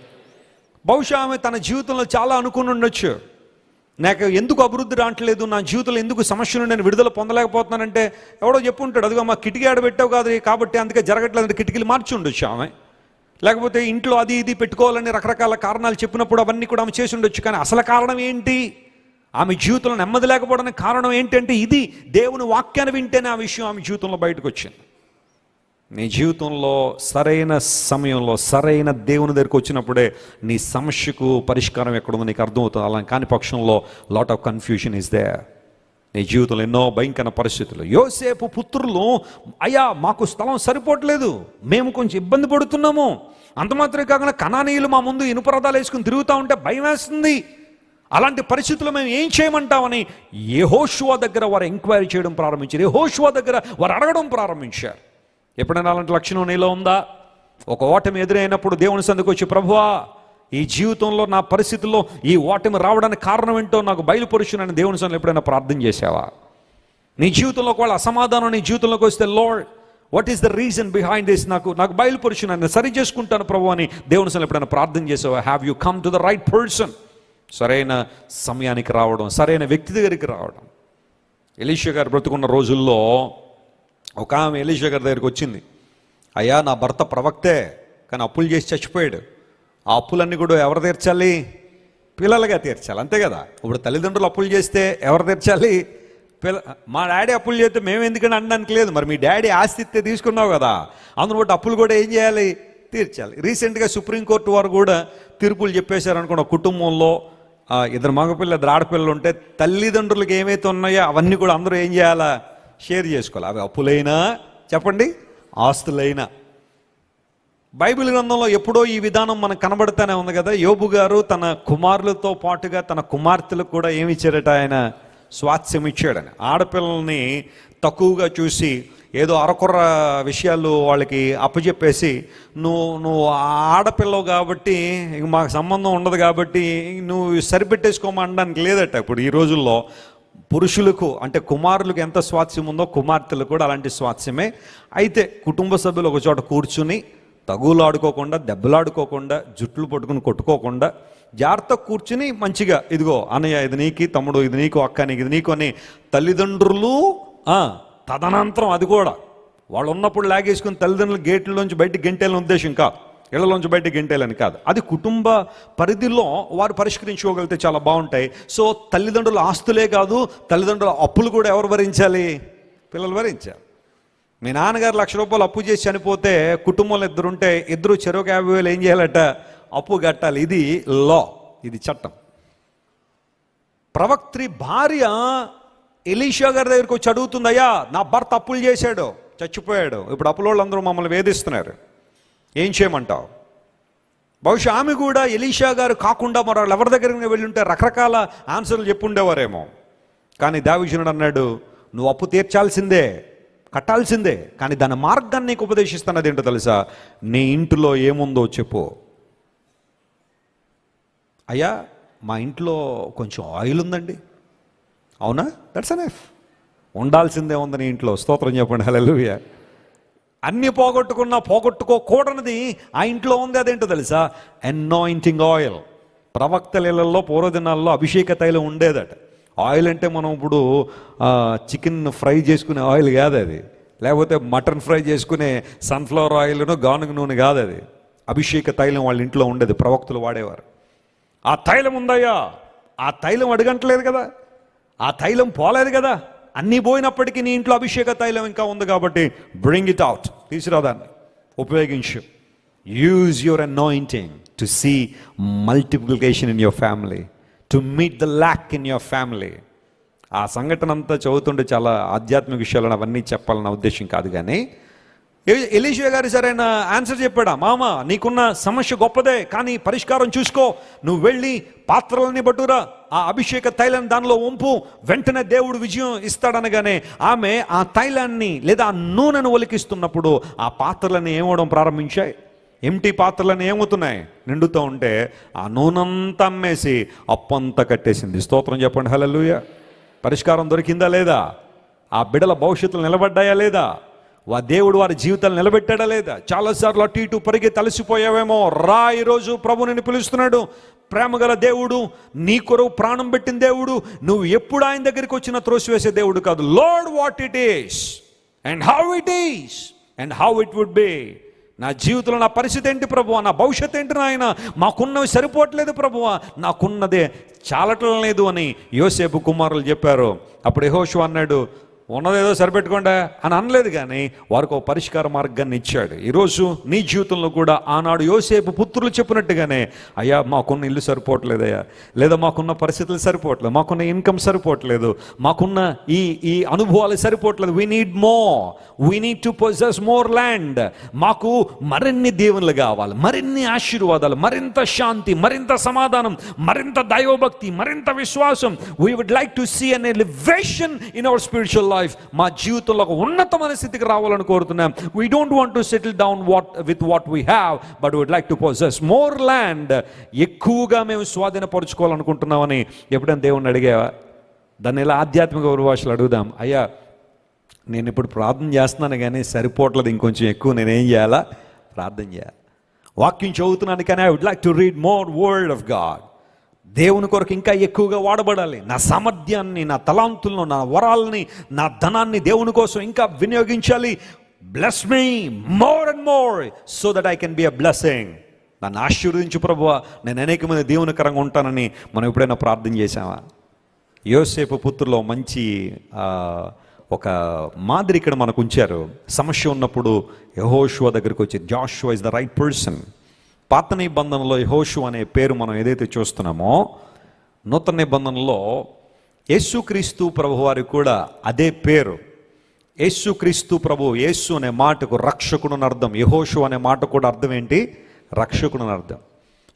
A: బహుశా ఆమె తన జీవితంలో చాలా అనుకుని ఉండొచ్చు, నాకు ఎందుకు అభివృద్ధి రావట్లేదు, నా జీవితంలో ఎందుకు సమస్యలు నేను విడుదల పొందలేకపోతున్నానంటే ఎవడో చెప్పుంటాడు, అదిగో మా కిటికీ ఆడబెట్టావు కాదు కాబట్టి అందుకే జరగట్లేదు, కిటికీలు మార్చి ఉండొచ్చు ఆమె. లేకపోతే ఇంట్లో అది ఇది పెట్టుకోవాలని రకరకాల కారణాలు చెప్పినప్పుడు అవన్నీ కూడా ఆమె చేసి ఉండొచ్చు. కానీ అసలు కారణం ఏంటి? ఆమె జీవితంలో నెమ్మది లేకపోవడానికి కారణం ఏంటంటే ఇది దేవుని వాక్యాన్ని వింటేనే ఆ విషయం ఆమె జీవితంలో బయటకు వచ్చింది. నీ జీవితంలో సరైన సమయంలో సరైన దేవుని దగ్గరికి వచ్చినప్పుడే నీ సమస్యకు పరిష్కారం ఎక్కడుందో నీకు అర్థమవుతుంది. అలా కాని పక్షంలో lot of confusion is there. నీ జీవితంలో ఎన్నో భయంకర పరిస్థితులు. యోసేపు పుత్రులు, అయ్యా మాకు స్థలం సరిపోవట్లేదు, మేము కొంచెం ఇబ్బంది పడుతున్నాము, అంత మాత్రమే కాకుండా కనానీయులు మా ముందు ఇనుపరదాలు వేసుకుని తిరుగుతూ ఉంటే భయం వేస్తుంది, అలాంటి పరిస్థితుల్లో మేము ఏం చేయమంటామని యెహోషువ దగ్గర వారు ఎంక్వైరీ చేయడం ప్రారంభించారు. యెహోషువ దగ్గర వారు అడగడం ప్రారంభించారు. ఎప్పుడైనా అలాంటి లక్షణం నీలో ఉందా? ఒక ఓటమి ఎదురైనప్పుడు దేవుని సందుకు వచ్చి, ప్రభువా ఈ జీవితంలో నా పరిస్థితుల్లో ఈ ఓటమి రావడానికి కారణం ఏంటో నాకు బయలుపరుచునని దేవుని సందులో ఎప్పుడైనా ప్రార్థన చేసావా? నీ జీవితంలో ఒకవేళ అసమాధానం నీ జీవితంలోకి వస్తే, lord what is the reason behind this, నాకు బయలుపరుచు, నన్ను సరి చేసుకుంటాను ప్రభు అని దేవుని సందులో ఎప్పుడైనా ప్రార్థన చేసావా? Have you come to the right person? సరైన సమయానికి రావడం, సరైన వ్యక్తి దగ్గరికి రావడం. ఎలీషా గారు బ్రతుకున్న రోజుల్లో ఒక ఆమె ఎలీషా గారి దగ్గరికి వచ్చింది, అయ్యా నా భర్త ప్రవక్తే కానీ అప్పులు చేసి చచ్చిపోయాడు, ఆ అప్పులన్నీ కూడా ఎవరు తీర్చాలి? పిల్లలుగా తీర్చాలి, అంతే కదా. ఇప్పుడు తల్లిదండ్రులు అప్పులు చేస్తే ఎవరు తీర్చాలి? మా డాడీ అప్పులు చేస్తే మేము ఎందుకని అనడానికి లేదు, మరి మీ డాడీ ఆస్తి ఇస్తే తీసుకున్నావు కదా, అందులో బట్టి అప్పులు కూడా ఏం చేయాలి? తీర్చాలి. రీసెంట్గా సుప్రీంకోర్టు వారు కూడా తీర్పులు చెప్పేశారు అనుకున్న, కుటుంబంలో ఇద్దరు మగపిల్ల ఇద్దరు ఆడపిల్లలు ఉంటే తల్లిదండ్రులకు ఏమైతే ఉన్నాయో అవన్నీ కూడా అందరూ ఏం చేయాలా? షేర్ చేసుకోవాలి. అవి అప్పులైనా చెప్పండి, ఆస్తులైనా. బైబిల్ గ్రంథంలో ఎప్పుడో ఈ విధానం మనకు కనబడుతూనే ఉంది కదా. యోబు గారు తన కుమారులతో పాటుగా తన కుమార్తెలకు కూడా ఏమి ఇచ్చారట? ఆయన స్వాస్థ్యం ఇచ్చాడని. ఆడపిల్లల్ని తక్కువగా చూసి ఏదో అరకొర విషయాలు వాళ్ళకి అప్పచెప్పేసి, నువ్వు ఆడపిల్లవు కాబట్టి ఇంక మాకు సంబంధం ఉండదు కాబట్టి నువ్వు సరిపెట్టేసుకోమనడానికి లేదట. ఇప్పుడు ఈ రోజుల్లో పురుషులకు అంటే కుమారులకు ఎంత స్వాస్థ్యం ఉందో కుమార్తెలకు కూడా అలాంటి స్వాస్థ్యమే. అయితే కుటుంబ సభ్యులు ఒక చోట కూర్చుని తగులాడుకోకుండా, దెబ్బలాడుకోకుండా, జుట్లు పట్టుకుని కొట్టుకోకుండా జాగ్రత్త కూర్చుని మంచిగా, ఇదిగో అన్నయ్య ఇది నీకు, తమ్ముడు ఇది నీకు, అక్క నీకు ఇది నీకు అని తల్లిదండ్రులు తదనంతరం అది కూడా వాళ్ళు ఉన్నప్పుడు లాగేసుకుని తల్లిదండ్రులు గేట్లలోంచి బయటికి గెంటేయాలని ఉద్దేశం కాదు, ఇళ్లలోంచి బయటికి గెంటేయాలని కాదు. అది కుటుంబ పరిధిలో వారు పరిష్కరించుకోగలిగితే చాలా బాగుంటాయి. సో తల్లిదండ్రుల ఆస్తులే కాదు, తల్లిదండ్రుల అప్పులు కూడా ఎవరు భరించాలి? పిల్లలు భరించాలి. మీ నాన్నగారు ₹1,00,000 అప్పు చేసి చనిపోతే కుటుంబంలో ఇద్దరుంటే ఇద్దరు చెరొక 50,000 ఏం చేయాలట? అప్పు కట్టాలి. ఇది లా, ఇది చట్టం. ప్రవక్త్రి భార్య ఎలీషా గారి దగ్గరికి వచ్చి అడుగుతుంది, అయ్యా నా భర్త అప్పులు చేశాడు, చచ్చిపోయాడు, ఇప్పుడు అప్పుల వాళ్ళందరూ మమ్మల్ని వేధిస్తున్నారు, ఏం చేయమంటావు? బహుశా ఆమె కూడా ఎలీషా గారు కాకుండా మరి వాళ్ళు ఎవరి దగ్గరికి వెళ్ళి ఉంటే రకరకాల ఆన్సర్లు చెప్పుండేవారేమో. కానీ దావీదుడు అన్నాడు, నువ్వు అప్పు తీర్చాల్సిందే, కట్టాల్సిందే, కానీ దాని మార్గాన్ని నీకు ఉపదేశిస్తున్నది ఏంటో తెలుసా? నీ ఇంటిలో ఏముందో చెప్పు. అయ్యా మా ఇంట్లో కొంచెం ఆయిల్ ఉందండి. అవునా? That's enough. ఉండాల్సిందే ఉంది నీ ఇంట్లో. స్తోత్రం చెప్పండి హల్లెలూయా. అన్ని పోగొట్టుకోకూడనిది ఆ ఇంట్లో ఉంది. అదేంటో తెలుసా? Anointing oil. ప్రవక్తలలో పూర్వదినాల్లో అభిషేక తైలం ఉండేదట. ఆయిల్ అంటే మనం ఇప్పుడు చికెన్ ఫ్రై చేసుకునే ఆయిల్ కాదు అది, లేకపోతే మటన్ ఫ్రై చేసుకునే సన్ఫ్లవర్ ఆయిల్ను గానుగ నూనె కాదు అది. అభిషేక తైలం వాళ్ళ ఇంట్లో ఉండేది, ప్రవక్తలు వాడేవారు. ఆ తైలం ఉందయ్యా, ఆ తైలం అడగంటలేదు కదా, ఆ తైలం పోలేదు కదా, అన్నీ పోయినప్పటికీ నీ ఇంట్లో అభిషేక తైలం ఇంకా ఉంది కాబట్టి బ్రింగ్ ఇట్ అవుట్, తీసుకురాదాన్ని ఉపయోగించు. Use your anointing to see multiplication in your family, to meet the lack in your family. ఆ సంఘటన అంతా చదువుతుంటే చాలా ఆధ్యాత్మిక విషయాలను అవన్నీ చెప్పాలన్న ఉద్దేశం కాదు. కానీ ఎలీషా గారు సరైన ఆన్సర్ చెప్పాడా? మామ నీకున్న సమస్య గొప్పదే, కానీ పరిష్కారం చూసుకో, నువ్వు వెళ్ళి పాత్రలని బట్టురా, ఆ అభిషేక తైలాన్ని దానిలో వంపు, వెంటనే దేవుడు విజయం ఇస్తాడనగానే ఆమె ఆ తైలాన్ని లేదా ఆ నూనెను ఒలికిస్తున్నప్పుడు ఆ పాత్రలని ఏమవడం ప్రారంభించాయి. ఎంటీ పాత్రలను ఏమవుతున్నాయి? నిండుతూ ఉంటే ఆ నూనెంతా అమ్మేసి అప్పంతా కట్టేసింది. స్తోత్రం చెప్పండి హల్లెలూయా. పరిష్కారం దొరికిందా లేదా? ఆ బిడ్డల భవిష్యత్తులు నిలబడ్డాయా లేదా? దేవుడు వారి జీవితాలు నిలబెట్టాడా లేదా? చాలాసార్లు అటు ఇటు పరిగెత్తి అలసిపోయావేమో, రా, ఈరోజు ప్రభు నిన్ను పిలుస్తున్నాడు. ప్రేమగల దేవుడు, నీ కొరకు ప్రాణం పెట్టిన దేవుడు. నువ్వు ఎప్పుడు ఆయన దగ్గరికి వచ్చినా త్రోసివేసే దేవుడు కాదు. Lord, what it is and how it is and how it would be. నా జీవితంలో నా పరిస్థితి ఏంటి ప్రభువా, నా భవిష్యత్తు ఏంటి నాయన, మాకున్నవి సరిపోవట్లేదు ప్రభువా, నాకున్నదే చాలటం లేదు అని యోసేపు కుమారులు చెప్పారు. అప్పుడు యెహోషువ అన్నాడు, ఉన్నదేదో సరిపెట్టుకోండి అని అనలేదు, కానీ వారికి ఒక పరిష్కార మార్గాన్ని ఇచ్చాడు. ఈరోజు నీ జీవితంలో కూడా ఆనాడు యోసేపు పుత్రులు చెప్పినట్టుగానే, అయ్యా మాకున్న ఇల్లు సరిపోవట్లేదయ్యా, లేదా మాకున్న పరిస్థితులు సరిపోవట్లేదు, మాకున్న ఇన్కమ్ సరిపోవట్లేదు, మాకున్న ఈ అనుభవాలు సరిపోవట్లేదు, we need more, we need to possess more land. మాకు మరిన్ని దీవెనలు కావాలి, మరిన్ని ఆశీర్వాదాలు, మరింత శాంతి, మరింత సమాధానం, మరింత దైవభక్తి, మరింత విశ్వాసం. We would like to see an elevation in our spiritual life. మా జీవితంలో ఒక ఉన్నతమైన స్థితికి రావాలని కోరుతున్నాం. We don't want to settle down with what we have, but would like to possess more land. ఎక్కువగా మేము స్వాధీనపరచుకోవాలనుకుంటున్నామని ఎప్పుడైనా దేవుణ్ణి అడిగావా? దాన్ని ఇలా ఆధ్యాత్మిక భాషలో అడుగుదాం. అయ్యా, నేను ఇప్పుడు ప్రార్థన చేస్తున్నాను కానీ సరిపోవట్లేదు, ఇంకొంచెం ఎక్కువ నేనేం చేయాలా? ప్రార్థన చేయాలి. వాక్యం చదువుతున్నాను కానీ I would like to read more word of God. దేవుని కొరకు ఇంకా ఎక్కువగా వాడబడాలి. నా సామర్థ్యాన్ని, నా తలాంతులను, నా వరాలని, నా ధనాన్ని దేవుని కోసం ఇంకా వినియోగించాలి. Bless me more and more so that I can be a blessing. నన్ను ఆశీర్వదించు ప్రభువా, నేను అనేక మంది దేవునికరంగా ఉంటానని మనం ఎప్పుడైనా ప్రార్థన చేశామా? యోసేపు పుత్రులో మంచి ఒక మాదిరి ఇక్కడ మనకు ఉంచారు. సమస్య ఉన్నప్పుడు యెహోషువ దగ్గరికి వచ్చి, Joshua is the right person. పాత నిబంధనలో యెహోషువ అనే పేరు మనం ఏదైతే చూస్తున్నామో, నూతన నిబంధనలో యేసుక్రీస్తు ప్రభు వారికి కూడా అదే పేరు. యేసుక్రీస్తు ప్రభు, యేసు అనే మాటకు రక్షకుడు అని అర్థం. యెహోషువ అనే మాట కూడా అర్థం ఏంటి? రక్షకుడు అని అర్థం.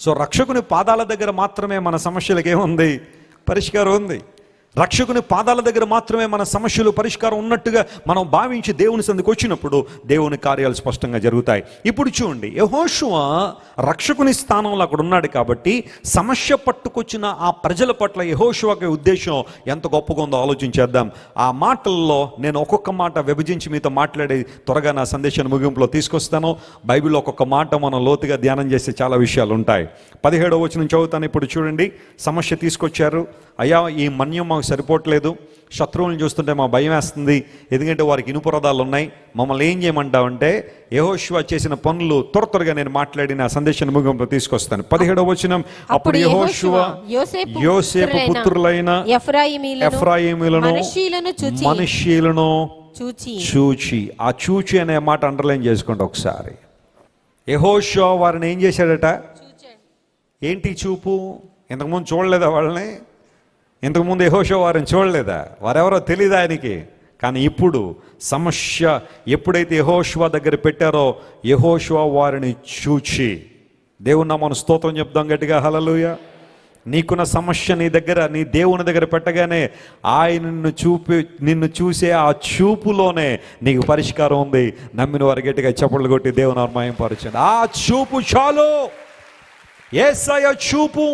A: సో రక్షకుని పాదాల దగ్గర మాత్రమే మన సమస్యలకు ఏముంది? పరిష్కారం ఉంది. రక్షకుని పాదాల దగ్గర మాత్రమే మన సమస్యలు పరిష్కారం ఉన్నట్టుగా మనం భావించి దేవుని సందుకు వచ్చినప్పుడు దేవుని కార్యాలు స్పష్టంగా జరుగుతాయి. ఇప్పుడు చూడండి, యెహోషువ రక్షకుని స్థానంలో అక్కడ ఉన్నాడు కాబట్టి సమస్య పట్టుకొచ్చిన ఆ ప్రజల పట్ల యెహోషువకి ఉద్దేశం ఎంత గొప్పగా ఉందో ఆలోచించేద్దాం. ఆ మాటల్లో నేను ఒక్కొక్క మాట విభజించి మీతో మాట్లాడే త్వరగా నా సందేశాన్ని ముగింపులో తీసుకొస్తాను. బైబిల్లో ఒక్కొక్క మాట మనం లోతుగా ధ్యానం చేసే చాలా విషయాలు ఉంటాయి. 17వ వచనం చదువుతాను. ఇప్పుడు చూడండి, సమస్య తీసుకొచ్చారు. అయ్యా, ఈ మన్యం మాకు సరిపోవట్లేదు, శత్రువులను చూస్తుంటే మా భయం వేస్తుంది, ఎందుకంటే వారికి ఇనుపరదాలు ఉన్నాయి, మమ్మల్ని ఏం చేయమంటావంటే, యెహోషువ చేసిన పనులు త్వరగా నేను మాట్లాడి నా సందేశాన్ని ముగింపులో తీసుకొస్తాను. 17వ వచనం, అప్పుడు యెహోషువ యోసేపు పుత్రులైన ఎఫ్రాయిములను మనష్షీలను చూచి, ఆ చూచి అనే మాట అండర్లైన్ చేసుకోండి ఒకసారి. యెహోషువ వారిని ఏం చేశాడట? ఏంటి చూపు? ఇంతకుముందు చూడలేదా వాళ్ళని? ఇంతకుముందు యెహోషువ వారిని చూడలేదా? వారెవరో తెలియదు ఆయనకి. కానీ ఇప్పుడు సమస్య ఎప్పుడైతే యెహోషువ దగ్గర పెట్టారో, యెహోషువ వారిని చూచి, దేవుని నామమున స్తోత్రం చెప్దాం గట్టిగా, హల్లెలూయా. నీకున్న సమస్య నీ దగ్గర, నీ దేవుని దగ్గర పెట్టగానే ఆయన నిన్ను చూసే ఆ చూపులోనే నీకు పరిష్కారం ఉంది. నమ్మిన వారి గట్టిగా చప్పట్లు కొట్టి దేవుని నామమున మహిమపరచండి. ఆ చూపు చాలు. యేసయ్య చూపు,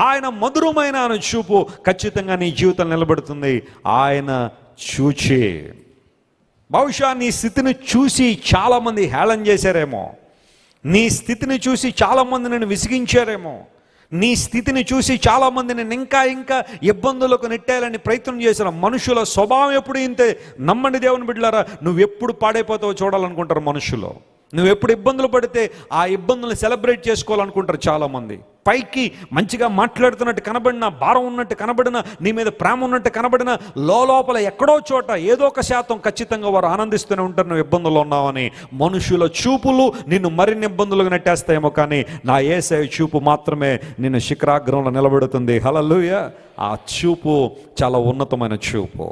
A: ఆయన మధురమైన చూపు ఖచ్చితంగా నీ జీవితం నిలబడుతుంది. ఆయన చూచి, బహుశా నీ స్థితిని చూసి చాలామంది హేళన చేశారేమో, నీ స్థితిని చూసి చాలామంది నిన్ను విసిగించారేమో, నీ స్థితిని చూసి చాలామంది నేను ఇంకా ఇబ్బందులకు నెట్టాలని ప్రయత్నం చేశారు. మనుషుల స్వభావం ఎప్పుడు ఇంతే. నమ్మండి దేవుని బిడ్డలారా, నువ్వు ఎప్పుడు పాడైపోతావో చూడాలనుకుంటారు మనుషులు. నువ్వు ఎప్పుడు ఇబ్బందులు పడితే ఆ ఇబ్బందులను సెలబ్రేట్ చేసుకోవాలనుకుంటారు చాలామంది. పైకి మంచిగా మాట్లాడుతున్నట్టు కనబడినా, భారం ఉన్నట్టు కనబడినా, నీ మీద ప్రేమ ఉన్నట్టు కనబడినా, లోపల ఎక్కడో చోట ఏదో ఒక శాతం ఖచ్చితంగా వారు ఆనందిస్తూనే ఉంటారు నువ్వు ఇబ్బందులు ఉన్నావని. మనుషుల చూపులు నిన్ను మరిన్ని ఇబ్బందులకు నెట్టేస్తాయేమో, కానీ నా యేసయ్య చూపు మాత్రమే నిన్ను శిఖరాగ్రంలో నిలబెడుతుంది. హల్లెలూయా. ఆ చూపు చాలా ఉన్నతమైన చూపు.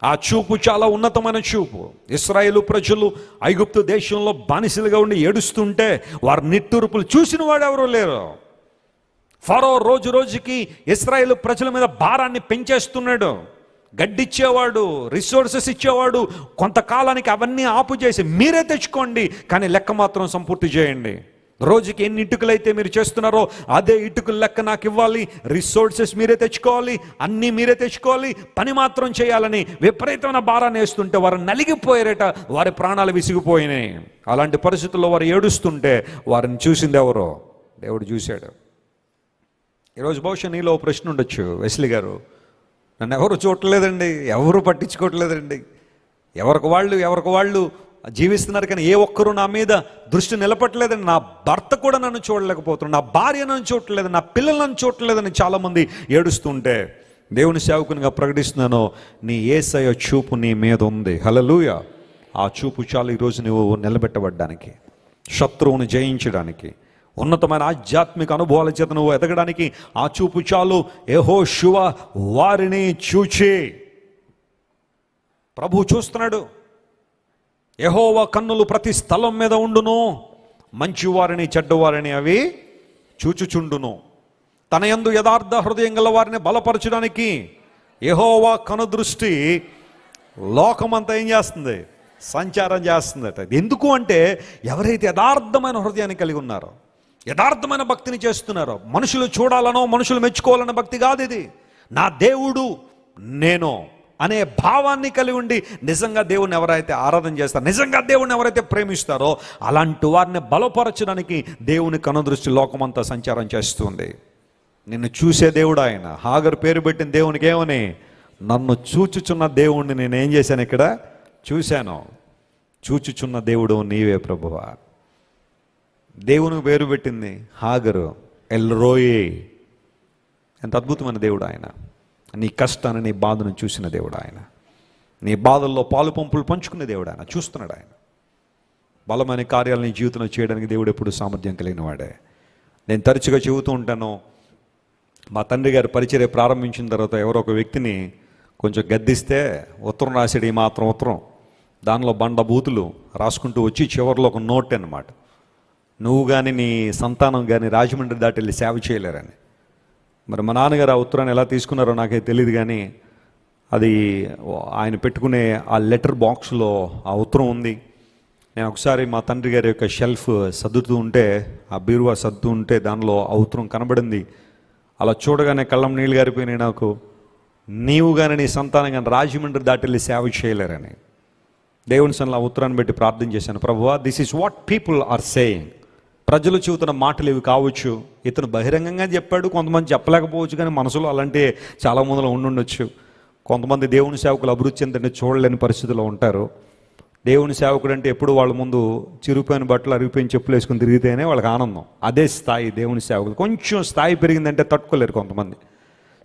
A: ఆ చూపు చాలా ఉన్నతమైన చూపు. ఇశ్రాయేలు ప్రజలు ఐగుప్తు దేశంలో బానిసలుగా ఉండి ఏడుస్తుంటే వారి నిట్టూర్పులు చూసిన వాడు ఎవరూ లేరు. ఫరో రోజు రోజుకి ఇశ్రాయేలు ప్రజల మీద భారాన్ని పెంచేస్తున్నాడు. గడ్డిచ్చేవాడు, రిసోర్సెస్ ఇచ్చేవాడు. కొంతకాలానికి అవన్నీ ఆపు చేసి మీరే తెచ్చుకోండి, కానీ లెక్క మాత్రం సంపూర్తి చేయండి. రోజుకి ఎన్ని ఇటుకలైతే మీరు చేస్తున్నారో అదే ఇటుకల లెక్క నాకు ఇవ్వాలి, రిసోర్సెస్ మీరే తెచ్చుకోవాలి, అన్నీ మీరే తెచ్చుకోవాలి, పని మాత్రం చేయాలని విపరీతమైన భారాన్ని వేస్తుంటే వారు నలిగిపోయారట, వారి ప్రాణాలు విసిగిపోయినాయి. అలాంటి పరిస్థితుల్లో వారు ఏడుస్తుంటే వారిని చూసింది ఎవరో? దేవుడు చూశాడు. ఈరోజు బహుశా నీలో ప్రశ్న ఉండొచ్చు, వెస్లీ గారు నన్ను ఎవరు చూడలేదండి, ఎవరు పట్టించుకోవట్లేదండి, ఎవరికి వాళ్ళు జీవిస్తున్నారు, కానీ ఏ ఒక్కరూ నా మీద దృష్టి నిలపట్లేదని, నా భర్త కూడా నన్ను చూడలేకపోతున్నాడు, నా భార్య నన్ను చూడట్లేదు, నా పిల్లలు నన్ను చూడట్లేదని చాలామంది ఏడుస్తుంటే దేవుని సేవకునిగా ప్రకటిస్తున్నాను, నీ యేసయ్య చూపు నీ మీద ఉంది. హల్లెలూయా. ఆ చూపు చాలు ఈరోజు నువ్వు నిలబెట్టబడ్డానికి, శత్రువుని జయించడానికి, ఉన్నతమైన ఆధ్యాత్మిక అనుభవాల చేత నువ్వు ఎదగడానికి ఆ చూపు చాలు. యెహోషువ వారిని చూచి, ప్రభువు చూస్తున్నాడు. యెహోవా కన్నులు ప్రతి స్థలం మీద ఉండును, మంచివారిని చెడ్డవారిని అవి చూచుచుండును. తన యందు యథార్థ హృదయం గల వారిని బలపరచడానికి యెహోవా కనుదృష్టి లోకమంతా ఏం చేస్తుంది? సంచారం చేస్తుందట. ఎందుకు అంటే ఎవరైతే యథార్థమైన హృదయాన్ని కలిగి ఉన్నారో, యథార్థమైన భక్తిని చేస్తున్నారో, మనుషులు చూడాలనో మనుషులు మెచ్చుకోవాలన్న భక్తి కాదు ఇది, నా దేవుడు నేను అనే భావాన్ని కలిగి ఉండి నిజంగా దేవుని ఎవరైతే ఆరాధన చేస్తారో, నిజంగా దేవుని ఎవరైతే ప్రేమిస్తారో అలాంటి వారిని బలపరచడానికి దేవుని కనుదృష్టి లోకమంతా సంచారం చేస్తుంది. నిన్ను చూసే దేవుడు ఆయన. హాగరు పేరు పెట్టిన దేవునికి ఏమని? నన్ను చూచుచున్న దేవుణ్ణి నేనేం చేశాను? ఇక్కడ చూశాను. చూచుచున్న దేవుడు నీవే ప్రభువా. దేవుని పేరు పెట్టింది హాగరు, ఎల్రోయే. ఎంత అద్భుతమైన దేవుడు ఆయన. నీ కష్టాన్ని, నీ బాధను చూసిన దేవుడు ఆయన. నీ బాధల్లో పాలు పంపులు పంచుకునే దేవుడు ఆయన. చూస్తున్నాడు ఆయన. బలమైన కార్యాలను జీవితంలో చేయడానికి దేవుడు ఎప్పుడు సామర్థ్యం కలిగిన వాడే. నేను తరచుగా చెబుతూ ఉంటాను, మా తండ్రి గారి పరిచర్య ప్రారంభించిన తర్వాత ఎవరో ఒక వ్యక్తిని కొంచెం గద్దిస్తే ఉత్తరం రాసాడు, ఈ మాత్రం ఉత్తరం, దానిలో బండ బూతులు రాసుకుంటూ వచ్చి చివరిలో ఒక నోట్ అన్నమాట, నువ్వు కానీ నీ సంతానం కానీ రాజమండ్రి దాటి వెళ్ళి సేవ చేయలేరని. మరి మా నాన్నగారు ఆ ఉత్తరాన్ని ఎలా తీసుకున్నారో నాకే తెలియదు, కానీ అది ఆయన పెట్టుకునే ఆ లెటర్ బాక్స్లో ఆ ఉత్తరం ఉంది. నేను ఒకసారి మా తండ్రి గారి యొక్క షెల్ఫ్ సర్దుతూ ఉంటే, ఆ బీరువా సర్దుతూ ఉంటే దానిలో ఆ ఉత్తరం కనబడింది. అలా చూడగానే కళ్ళం నీళ్ళు గారిపోయినాయి నాకు. నీవు కానీ నీ సంతానం కానీ రాజమండ్రి దాటి వెళ్ళి సేవ చేయలేరని. దేవుని సన్నిధిలో ఆ ఉత్తరాన్ని పెట్టి ప్రార్థన చేశాను, ప్రభువా, this is what people are saying. ప్రజలు చెబుతున్న మాటలు ఇవి కావచ్చు. ఇతను బహిరంగంగా చెప్పాడు, కొంతమంది చెప్పలేకపోవచ్చు, కానీ మనసులో అలాంటి చాలా మందిలో ఉండుండొచ్చు. కొంతమంది దేవుని సేవకులు అభివృద్ధి చెందని చూడలేని పరిస్థితిలో ఉంటారు. దేవుని సేవకుడు అంటే ఎప్పుడు వాళ్ళ ముందు చిరిగిపోయిన బట్టలు, అరిగిపోయిన చెప్పులు వేసుకుని తిరిగితేనే వాళ్ళకి ఆనందం. అదే స్థాయి దేవుని సేవకులు. కొంచెం స్థాయి పెరిగిందంటే తట్టుకోలేరు కొంతమంది.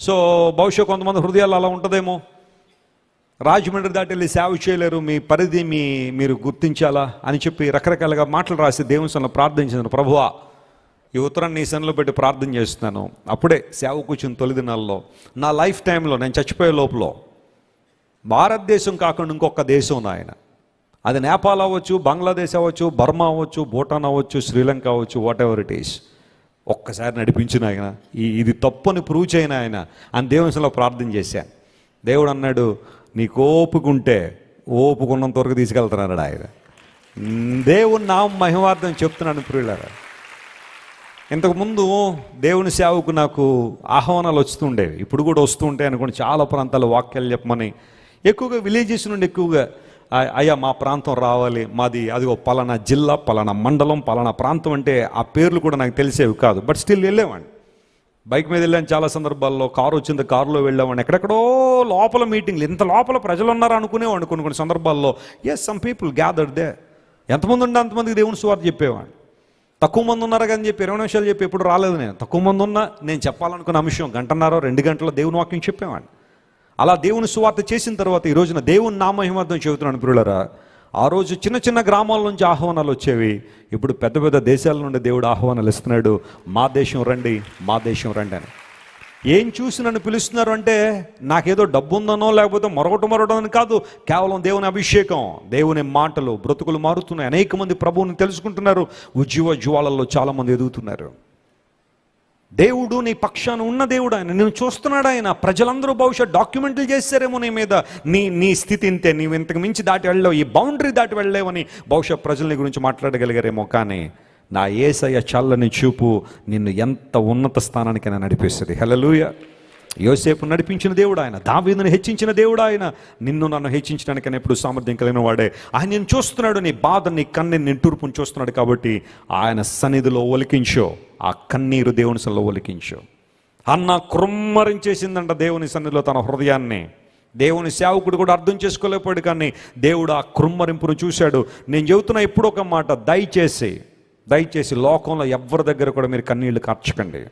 A: సో బహుశా కొంతమంది హృదయాలు అలా ఉంటుందేమో. రాజమండ్రి దాటి వెళ్ళి సేవ చేయలేరు, మీ పరిధి మీరు గుర్తించాలా అని చెప్పి రకరకాలుగా మాటలు రాసి దేవుని సన్నిధిలో ప్రార్థించాను, ప్రభువా ఈ ఉత్తరాన్ని నీ సన్నిధిలో పెట్టి ప్రార్థన చేస్తున్నాను. అప్పుడే సేవ కూర్చుని తొలి దినాల్లో నా లైఫ్ టైంలో నేను చచ్చిపోయే లోపల భారతదేశం కాకుండా ఇంకొక దేశం నాయన, అది నేపాల్ అవ్వచ్చు, బంగ్లాదేశ్ అవ్వచ్చు, బర్మా అవ్వచ్చు, భూటాన్ అవ్వచ్చు, శ్రీలంక అవ్వచ్చు, వాట్ ఎవర్ ఇట్ ఈస్, ఒక్కసారి నడిపించిన ఆయన, ఇది తప్పని ప్రూవ్ చేయను ఆయన అని దేవుని సన్నిధిలో ప్రార్థన చేశాను. దేవుడు అన్నాడు, నీకు ఓపుకుంటే ఓపుకున్నంత వరకు తీసుకెళ్తున్నాడు ఆయన. దేవుని నామం మహిమార్థం చెప్తున్నాను ప్రియులారా. ఇంతకుముందు దేవుని సేవకు నాకు ఆహ్వానాలు వస్తుండేవి, ఇప్పుడు కూడా వస్తూ ఉంటాయి అనుకోండి. చాలా ప్రాంతాల వాక్యాలు చెప్పమని, ఎక్కువగా విలేజెస్ నుండి ఎక్కువగా అయ్యా మా ప్రాంతం రావాలి, మాది అదిగో పలానా జిల్లా, పలానా మండలం, పలానా ప్రాంతం అంటే ఆ పేర్లు కూడా నాకు తెలిసేవి కాదు. బట్ స్టిల్ వెళ్ళేవాడిని. బైక్ మీద వెళ్ళాను చాలా సందర్భాల్లో, కారు వచ్చింది కారులో వెళ్ళేవాడిని. ఎక్కడెక్కడో లోపల మీటింగ్లు, ఇంత లోపల ప్రజలు ఉన్నారా అనుకునేవాడిని కొన్ని సందర్భాల్లో. Yes, some people gathered they. ఎంతమంది ఉండే అంతమందికి దేవుని సువార్త చెప్పేవాడిని. తక్కువ మంది ఉన్నారు కానీ చెప్పి 20 నిమిషాలు చెప్పి ఎప్పుడు రాలేదు నేను. తక్కువ మంది ఉన్నా నేను చెప్పాలనుకున్న అంశం 1 గంటన్నర 2 గంటల దేవుని వాక్యం చెప్పేవాడిని. అలా దేవుని సువార్త చేసిన తర్వాత ఈ రోజున దేవుని నామహిమార్థం చెబుతున్నాను ప్రియులారా. ఆ రోజు చిన్న చిన్న గ్రామాల నుంచి ఆహ్వానాలు వచ్చేవి, ఇప్పుడు పెద్ద పెద్ద దేశాల నుండి దేవుడు ఆహ్వానాలు ఇస్తున్నాడు. మా దేశం రండి, మా దేశం రండి అని. ఏం చూసి నన్ను పిలుస్తున్నారు అంటే నాకేదో డబ్బు ఉందనో లేకపోతే మరొకటి అని కాదు, కేవలం దేవుని అభిషేకం, దేవుని మాటలు. బ్రతుకులు మారుతున్నాయి, అనేక మంది ప్రభువుని తెలుసుకుంటున్నారు, ఉజ్జీవ జ్వాలల్లో చాలామంది ఎదుగుతున్నారు. దేవుడు నీ పక్షాన ఉన్న దేవుడు ఆయన, నేను చూస్తున్నాడు ఆయన. ప్రజలందరూ బహుశా డాక్యుమెంట్లు చేశారేమో నీ మీద, నీ స్థితి ఇంతే, నీవు ఇంతకు మించి దాటి వెళ్ళలేవు, ఈ బౌండరీ దాటి వెళ్ళలేవని బహుశా ప్రజల్ని గురించి మాట్లాడగలిగారేమో. కానీ
B: నా యేసయ్య చల్లని చూపు నిన్ను ఎంత ఉన్నత స్థానానికైనా నడిపిస్తుంది. హల్లెలూయా. యోసేపు నడిపించిన దేవుడు ఆయన, దావీదును హెచ్చించిన దేవుడు ఆయన, నిన్ను నన్ను హెచ్చించడానికైనా ఎప్పుడు సామర్థ్యం కలిగిన వాడే. ఆయన నేను చూస్తున్నాడు, నీ బాధ, నీ కన్నీరు, నీ తూర్పును చూస్తున్నాడు. కాబట్టి ఆయన సన్నిధిలో ఒలికించో, ఆ కన్నీరు దేవుని సన్నిధిలో ఒలికించో. అన్న కృమ్మరించేసిందంట దేవుని సన్నిధిలో తన హృదయాన్ని. దేవుని సేవకుడు కూడా అర్థం చేసుకోలేకపోయాడు, కానీ దేవుడు ఆ కృమ్మరింపును చూశాడు. నేను చెబుతున్నా ఎప్పుడు ఒక మాట, దయచేసి లోకంలో ఎవరి దగ్గర కూడా మీరు కన్నీళ్లు కార్చకండి.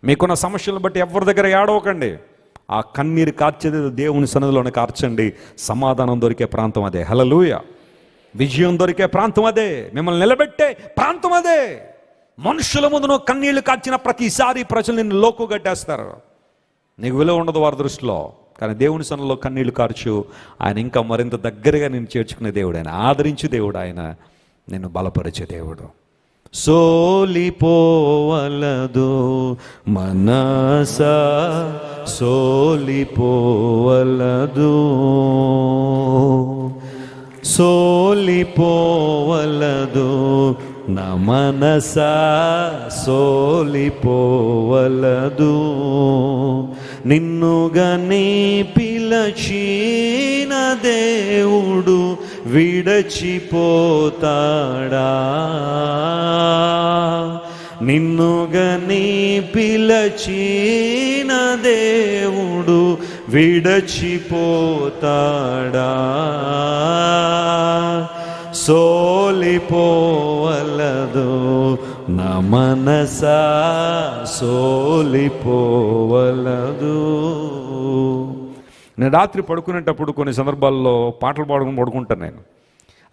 B: మీకున్న సమస్యలను బట్టి ఎవరి దగ్గర ఏడవకండి. ఆ కన్నీరు కార్చేది దేవుని సన్నిధిలోనే కార్చండి. సమాధానం దొరికే ప్రాంతం అదే. హల్లెలూయా. విజయం దొరికే ప్రాంతం అదే. మిమ్మల్ని నిలబెట్టే ప్రాంతం అదే. మనుషుల ముందు నువ్వు కన్నీళ్లు కార్చిన ప్రతిసారి ప్రజలు నిన్ను లోకు గట్టేస్తారు, నీకు విలువ ఉండదు వారి దృష్టిలో. కానీ దేవుని సన్నిధిలో కన్నీళ్లు కార్చు, ఆయన ఇంకా మరింత దగ్గరగా నేను చేర్చుకునే దేవుడు, ఆయన ఆదరించే దేవుడు, ఆయన నిన్ను బలపరిచే దేవుడు. సోలిపోవలదు మనసా, సోలిపోవలదు, సోలిపోవలదు నా మనసా, సోలిపోవలదు. నిన్నుగని పిలచిన దేవుడు విడచిపోతాడా? నిన్నుగని పిలచిన దేవుడు విడచిపోతాడా? సోలిపోవలదు నా మనసా, సోలిపోవలదు. నేను రాత్రి పడుకునేటప్పుడు కొన్ని సందర్భాల్లో పాటలు పడుకుంటాను. నేను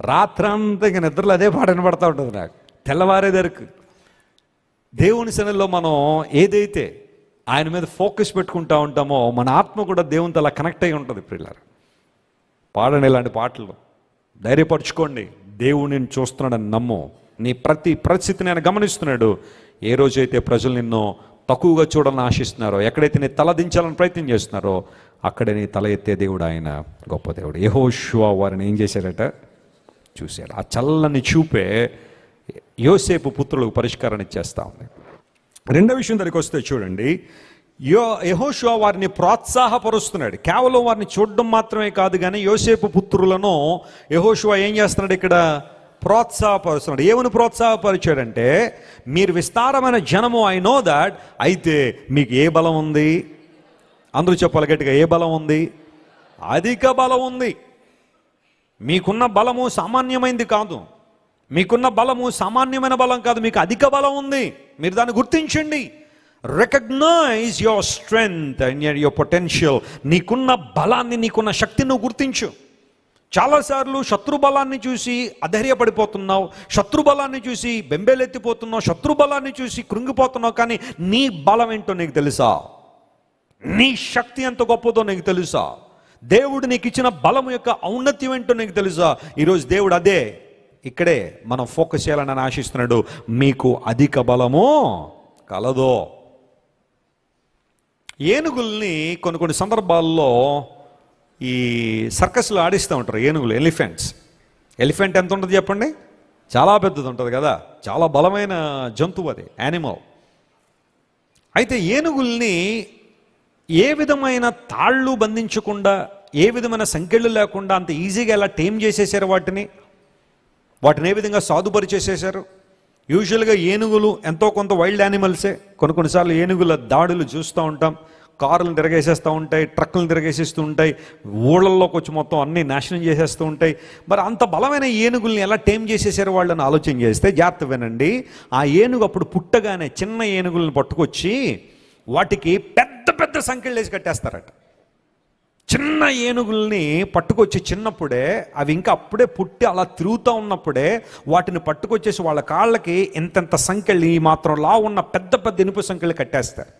B: రాత్రంతా ఇక నిద్రలో అదే పాట వినబడతా ఉంటుంది నాకు. తెల్లవారేదరకు దేవుని సన్నిధిలో మనం ఏదైతే ఆయన మీద ఫోకస్ పెట్టుకుంటా ఉంటామో మన ఆత్మ కూడా దేవునితో అలా కనెక్ట్ అయి ఉంటుంది. పిల్లలు పాడండి ఇలాంటి పాటలు, ధైర్యపరచుకోండి. దేవుడు నేను చూస్తున్నాడని నమ్ము. నీ ప్రతి పరిస్థితిని ఆయన గమనిస్తున్నాడు. ఏ రోజైతే ప్రజలు నిన్ను తక్కువగా చూడాలని ఆశిస్తున్నారో, ఎక్కడైతే నీ తల దించాలని ప్రయత్నం చేస్తున్నారో, అక్కడే నీ తల ఎత్తే దేవుడు ఆయన గొప్ప దేవుడు. యెహోషువ వారిని ఏం చేశాడట? చూశాడు. ఆ చల్లని చూపే యోసేపు పుత్రులకు పరిష్కారాన్ని ఇచ్చేస్తా ఉంది. రెండో విషయం దగ్గరికి వస్తే చూడండి, యెహోషువ వారిని ప్రోత్సాహపరుస్తున్నాడు. కేవలం వారిని చూడడం మాత్రమే కాదు, కానీ యోసేపు పుత్రులను యెహోషువ ఏం చేస్తున్నాడు? ఇక్కడ ప్రోత్సాహపరుస్తున్నాడు. ఏమని ప్రోత్సాహపరిచాడంటే, మీరు విస్తారమైన జనము, ఐ నో దాట్. అయితే మీకు ఏ బలం ఉంది? అందరూ చెప్పాలి గట్టిగా, ఏ బలం ఉంది? అధిక బలం ఉంది. మీకున్న బలము సామాన్యమైనది కాదు. మీకున్న బలము సామాన్యమైన బలం కాదు, మీకు అధిక బలం ఉంది. మీరు దాన్ని గుర్తించండి. Recognise your strength and your potential. నీకున్న బలాన్ని, నీకున్న శక్తిని నువ్వు గుర్తించు. చాలాసార్లు శత్రు బలాన్ని చూసి అధైర్యపడిపోతున్నావు, శత్రు బలాన్ని చూసి బెంబేలెత్తిపోతున్నావు, శత్రు బలాన్ని చూసి కృంగిపోతున్నావు. కానీ నీ బలం ఏంటో నీకు తెలుసా? నీ శక్తి ఎంత గొప్పదో నీకు తెలుసా? దేవుడు నీకు ఇచ్చిన బలం యొక్క ఔన్నత్యం ఏంటో నీకు తెలుసా? ఈరోజు దేవుడు అదే ఇక్కడే మనం ఫోకస్ చేయాలని ఆశిస్తున్నాడు. మీకు అధిక బలము కలదో. ఏనుగుల్ని కొన్ని సందర్భాల్లో ఈ సర్కస్లో ఆడిస్తూ ఉంటారు. ఏనుగులు, ఎలిఫెంట్ ఎంత ఉంటుంది చెప్పండి? చాలా పెద్దది ఉంటుంది కదా, చాలా బలమైన జంతువు అది, యానిమల్. అయితే ఏనుగుల్ని ఏ విధమైన తాళ్ళు బంధించకుండా, ఏ విధమైన సంకెళ్ళు లేకుండా అంత ఈజీగా ఎలా టేమ్ చేసేసారు వాటిని ఏ విధంగా సాధుపరిచేసేసారు. యూజువల్గా ఏనుగులు ఎంతో కొంత వైల్డ్ యానిమల్సే. కొన్నిసార్లు ఏనుగుల దాడులు చూస్తూ ఉంటాం. కార్లను తిరగేసేస్తూ ఉంటాయి, ట్రక్కులను తిరగేసేస్తూ ఉంటాయి, ఊళ్ళల్లోకి వచ్చి మొత్తం అన్నీ నాశనం చేసేస్తూ ఉంటాయి. మరి అంత బలమైన ఏనుగుల్ని ఎలా టేమ్ చేసేసారు వాళ్ళని ఆలోచన చేస్తే, జాగ్రత్త వినండి. ఆ ఏనుగు అప్పుడు పుట్టగానే చిన్న ఏనుగులను పట్టుకొచ్చి వాటికి పెద్ద పెద్ద సంఖ్యలు వేసి కట్టేస్తారట. చిన్న ఏనుగుల్ని పట్టుకొచ్చి చిన్నప్పుడే, అవి ఇంకా అప్పుడే పుట్టి అలా తిరుగుతూ ఉన్నప్పుడే వాటిని పట్టుకొచ్చేసి వాళ్ళ కాళ్ళకి ఎంతెంత సంఖ్యలు, ఈ మాత్రం లా ఉన్న పెద్ద పెద్ద ఇనుప సంఖ్యలు కట్టేస్తారు.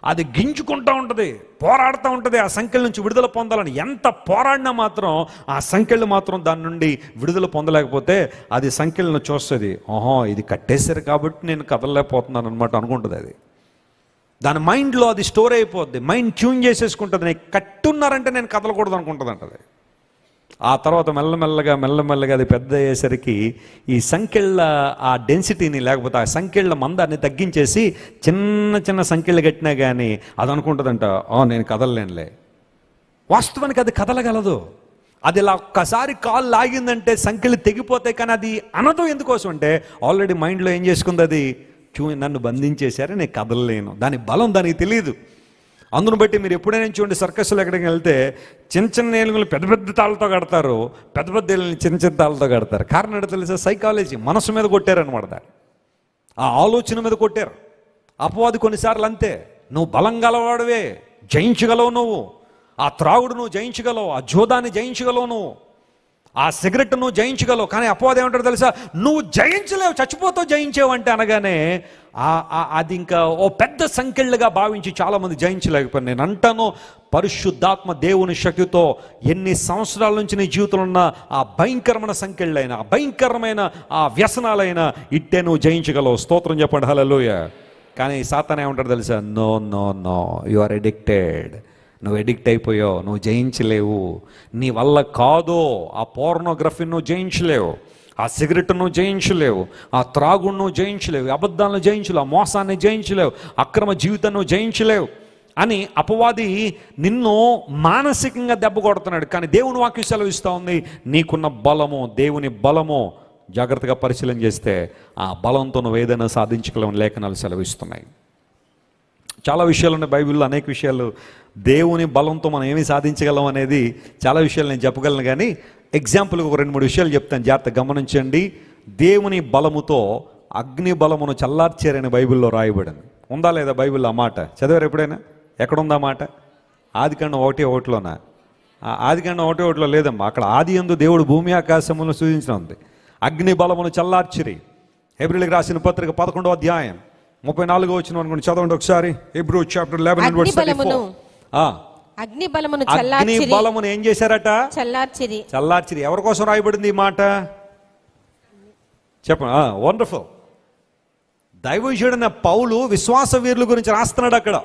B: అది గింజుకుంటూ ఉంటుంది, పోరాడుతూ ఉంటుంది ఆ సంఖ్యల నుంచి విడుదల పొందాలని. ఎంత పోరాడినా మాత్రం ఆ సంఖ్యలు మాత్రం దాని నుండి విడుదల పొందలేకపోతే అది సంఖ్యలను చూస్తుంది. ఓహో, ఇది కట్టేశారు కాబట్టి నేను కదలలేకపోతున్నాను అనమాట అనుకుంటుంది. అది దాని మైండ్లో అది స్టోర్ అయిపోద్ది, మైండ్ ట్యూన్ చేసేసుకుంటుంది. నేను కట్టున్నారంటే నేను కదలకూడదు అనుకుంటుంది అంటది. ఆ తర్వాత మెల్లమెల్లగా అది పెద్ద అయ్యేసరికి ఈ సంఖ్యళ్ళ ఆ డెన్సిటీని, లేకపోతే ఆ సంఖ్యళ్ళ మందాన్ని తగ్గించేసి చిన్న సంఖ్యలు కట్టినా కానీ అది అనుకుంటుందంట, నేను కదలలేనులే. వాస్తవానికి అది కదలగలదు. అది ఇలా ఒక్కసారి కాలు లాగిందంటే సంఖ్యలు తెగిపోతాయి. కానీ అది అనదు. ఎందుకోసం అంటే ఆల్రెడీ మైండ్లో ఏం చేసుకుంది, అది నన్ను బంధించేశారు, నేను కదలలేను. దాని బలం దానికి తెలియదు. అందును బట్టి మీరు ఎప్పుడైనా చూడండి, సర్కస్లో ఎక్కడికి వెళ్తే చిన్న ఏనుగులు పెద్ద తాళ్ళతో కడతారు, పెద్ద ఏనుగులు చిన్న తాళ్ళతో కడతారు. కారణం ఏంటో తెలుసా? సైకాలజీ. మనసు మీద కొట్టారనమాట. దాన్ని ఆ ఆలోచన మీద కొట్టారు. అపవాది కొన్నిసార్లు అంతే. నువ్వు బలం గలవాడివే, జయించగలవు. నువ్వు ఆ త్రాగుడు నువ్వు జయించగలవు, ఆ జోదాన్ని జయించగలవు, నువ్వు ఆ సిగరెట్ నువ్వు జయించగలవు. కానీ అపవాది ఏమంటాడు తెలుసా? నువ్వు జయించలేవు, చచ్చిపోతావు జయించావు అంటే అనగానే అది ఇంకా ఓ పెద్ద సంఖ్యలుగా భావించి చాలామంది జయించలేకపోయారు. నేను అంటాను, పరిశుద్ధాత్మ దేవుని శక్తితో ఎన్ని సంవత్సరాల నుంచి నీ జీవితంలో ఉన్న ఆ భయంకరమైన సంఖ్యలైన, ఆ భయంకరమైన ఆ వ్యసనాలైనా ఇట్టే నువ్వు జయించగలవు. స్తోత్రం చెప్పండి, హల్లెలూయా. కానీ సాతాను ఏమంటాడు తెలుసా? No you are addicted. నువ్వు ఎడిక్ట్ అయిపోయావు, నువ్వు జయించలేవు, నీ వల్ల కాదు. ఆ పోర్నోగ్రఫీని నువ్వు జయించలేవు, ఆ సిగరెట్ నువ్వు జయించలేవు, ఆ త్రాగుడు నువ్వు జయించలేవు, అబద్ధాలను జయించలేవు, ఆ మోసాన్ని జయించలేవు, అక్రమ జీవితాన్ని నువ్వు జయించలేవు అని అపవాది నిన్ను మానసికంగా దెబ్బ కొడుతున్నాడు. కానీ దేవుని వాక్యం సెలవిస్తూ ఉంది, నీకున్న బలము, దేవుని బలము జాగ్రత్తగా పరిశీలన చేస్తే ఆ బలంతో నువ్వు ఏదైనా సాధించగలవని లేఖనాలు సెలవిస్తున్నాయి. చాలా విషయాలు ఉన్నాయి బైబిల్లో, అనేక విషయాలు. దేవుని బలంతో మనం ఏమి సాధించగలం అనేది చాలా విషయాలు నేను చెప్పగలను. కానీ ఎగ్జాంపుల్గా ఒక 2-3 విషయాలు చెప్తాను, జాగ్రత్తగా గమనించండి. దేవుని బలముతో అగ్ని బలమును చల్లార్చారని బైబిల్లో రాయబడింది. ఉందా లేదా బైబిల్లో ఆ మాట? చదివారు ఎప్పుడైనా? ఎక్కడుందా మాట? ఆదికాండం 1:1లోనా? ఆదికాండం 1:1లో లేదమ్మా. అక్కడ ఆది యందు దేవుడు భూమి ఆకాశములను సూచించిన ఉంది. అగ్ని బలమును చల్లార్చిరి. హెబ్రీయులకు రాసిన పత్రిక 11వ అధ్యాయం 34వ వచనం అనుకోండి, చదవండి ఒకసారి. Hebrew chapter 11:34.
C: అగ్ని బలమును
B: అగ్ని బలమును ఏం చేశారట? చల్లార్చిరి. ఎవరి కోసం రాయబడింది ఈ మాట? చెప్పండి. వండర్ఫుల్. దైవజనుడైన పౌలు విశ్వాస వీరుల గురించి రాస్తున్నాడు. అక్కడ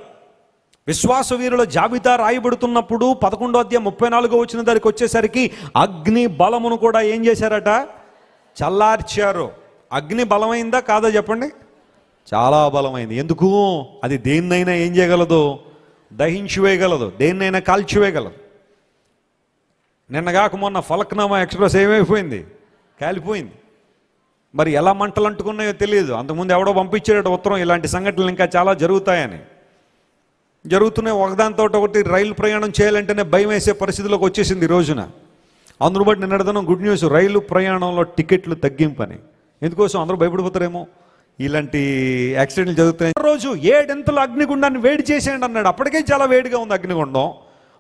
B: విశ్వాస వీరుల జాబితా రాయబడుతున్నప్పుడు 11వ అధ్యాయం 34వ వచనం దగ్గరికి వచ్చేసరికి అగ్ని బలమును కూడా ఏం చేశారట? చల్లార్చారు. అగ్ని బలమైందా కాదా చెప్పండి? చాలా బలమైంది. ఎందుకు? అది దేన్నైనా ఏం చేయగలదు? దహించివేయగలదు, దేన్నైనా కాల్చివేయగలదు. నిన్నగాక మొన్న ఫలక్నామా ఎక్స్ప్రెస్ ఏమైపోయింది? కాలిపోయింది. మరి ఎలా మంటలు అంటుకున్నాయో తెలియదు. అంతకుముందు ఎవడో పంపించాడట ఉత్తరం, ఇలాంటి సంఘటనలు ఇంకా చాలా జరుగుతాయని. జరుగుతున్నాయి. ఒకదానితో ఒకటి రైలు ప్రయాణం చేయాలంటేనే భయం వేసే పరిస్థితిలోకి వచ్చేసింది ఈ రోజున. అందును బట్టి నిన్నడదనం గుడ్ న్యూస్, రైలు ప్రయాణంలో టికెట్లు తగ్గింపని. ఎందుకోసం? అందరూ భయపడిపోతారేమో, ఇలాంటి యాక్సిడెంట్లు జరుగుతున్నాయి. రోజు 7 అంతలు అగ్నిగుండాన్ని వేడి చేసేయండి అన్నాడు. అప్పటికే చాలా వేడిగా ఉంది అగ్నిగుండం.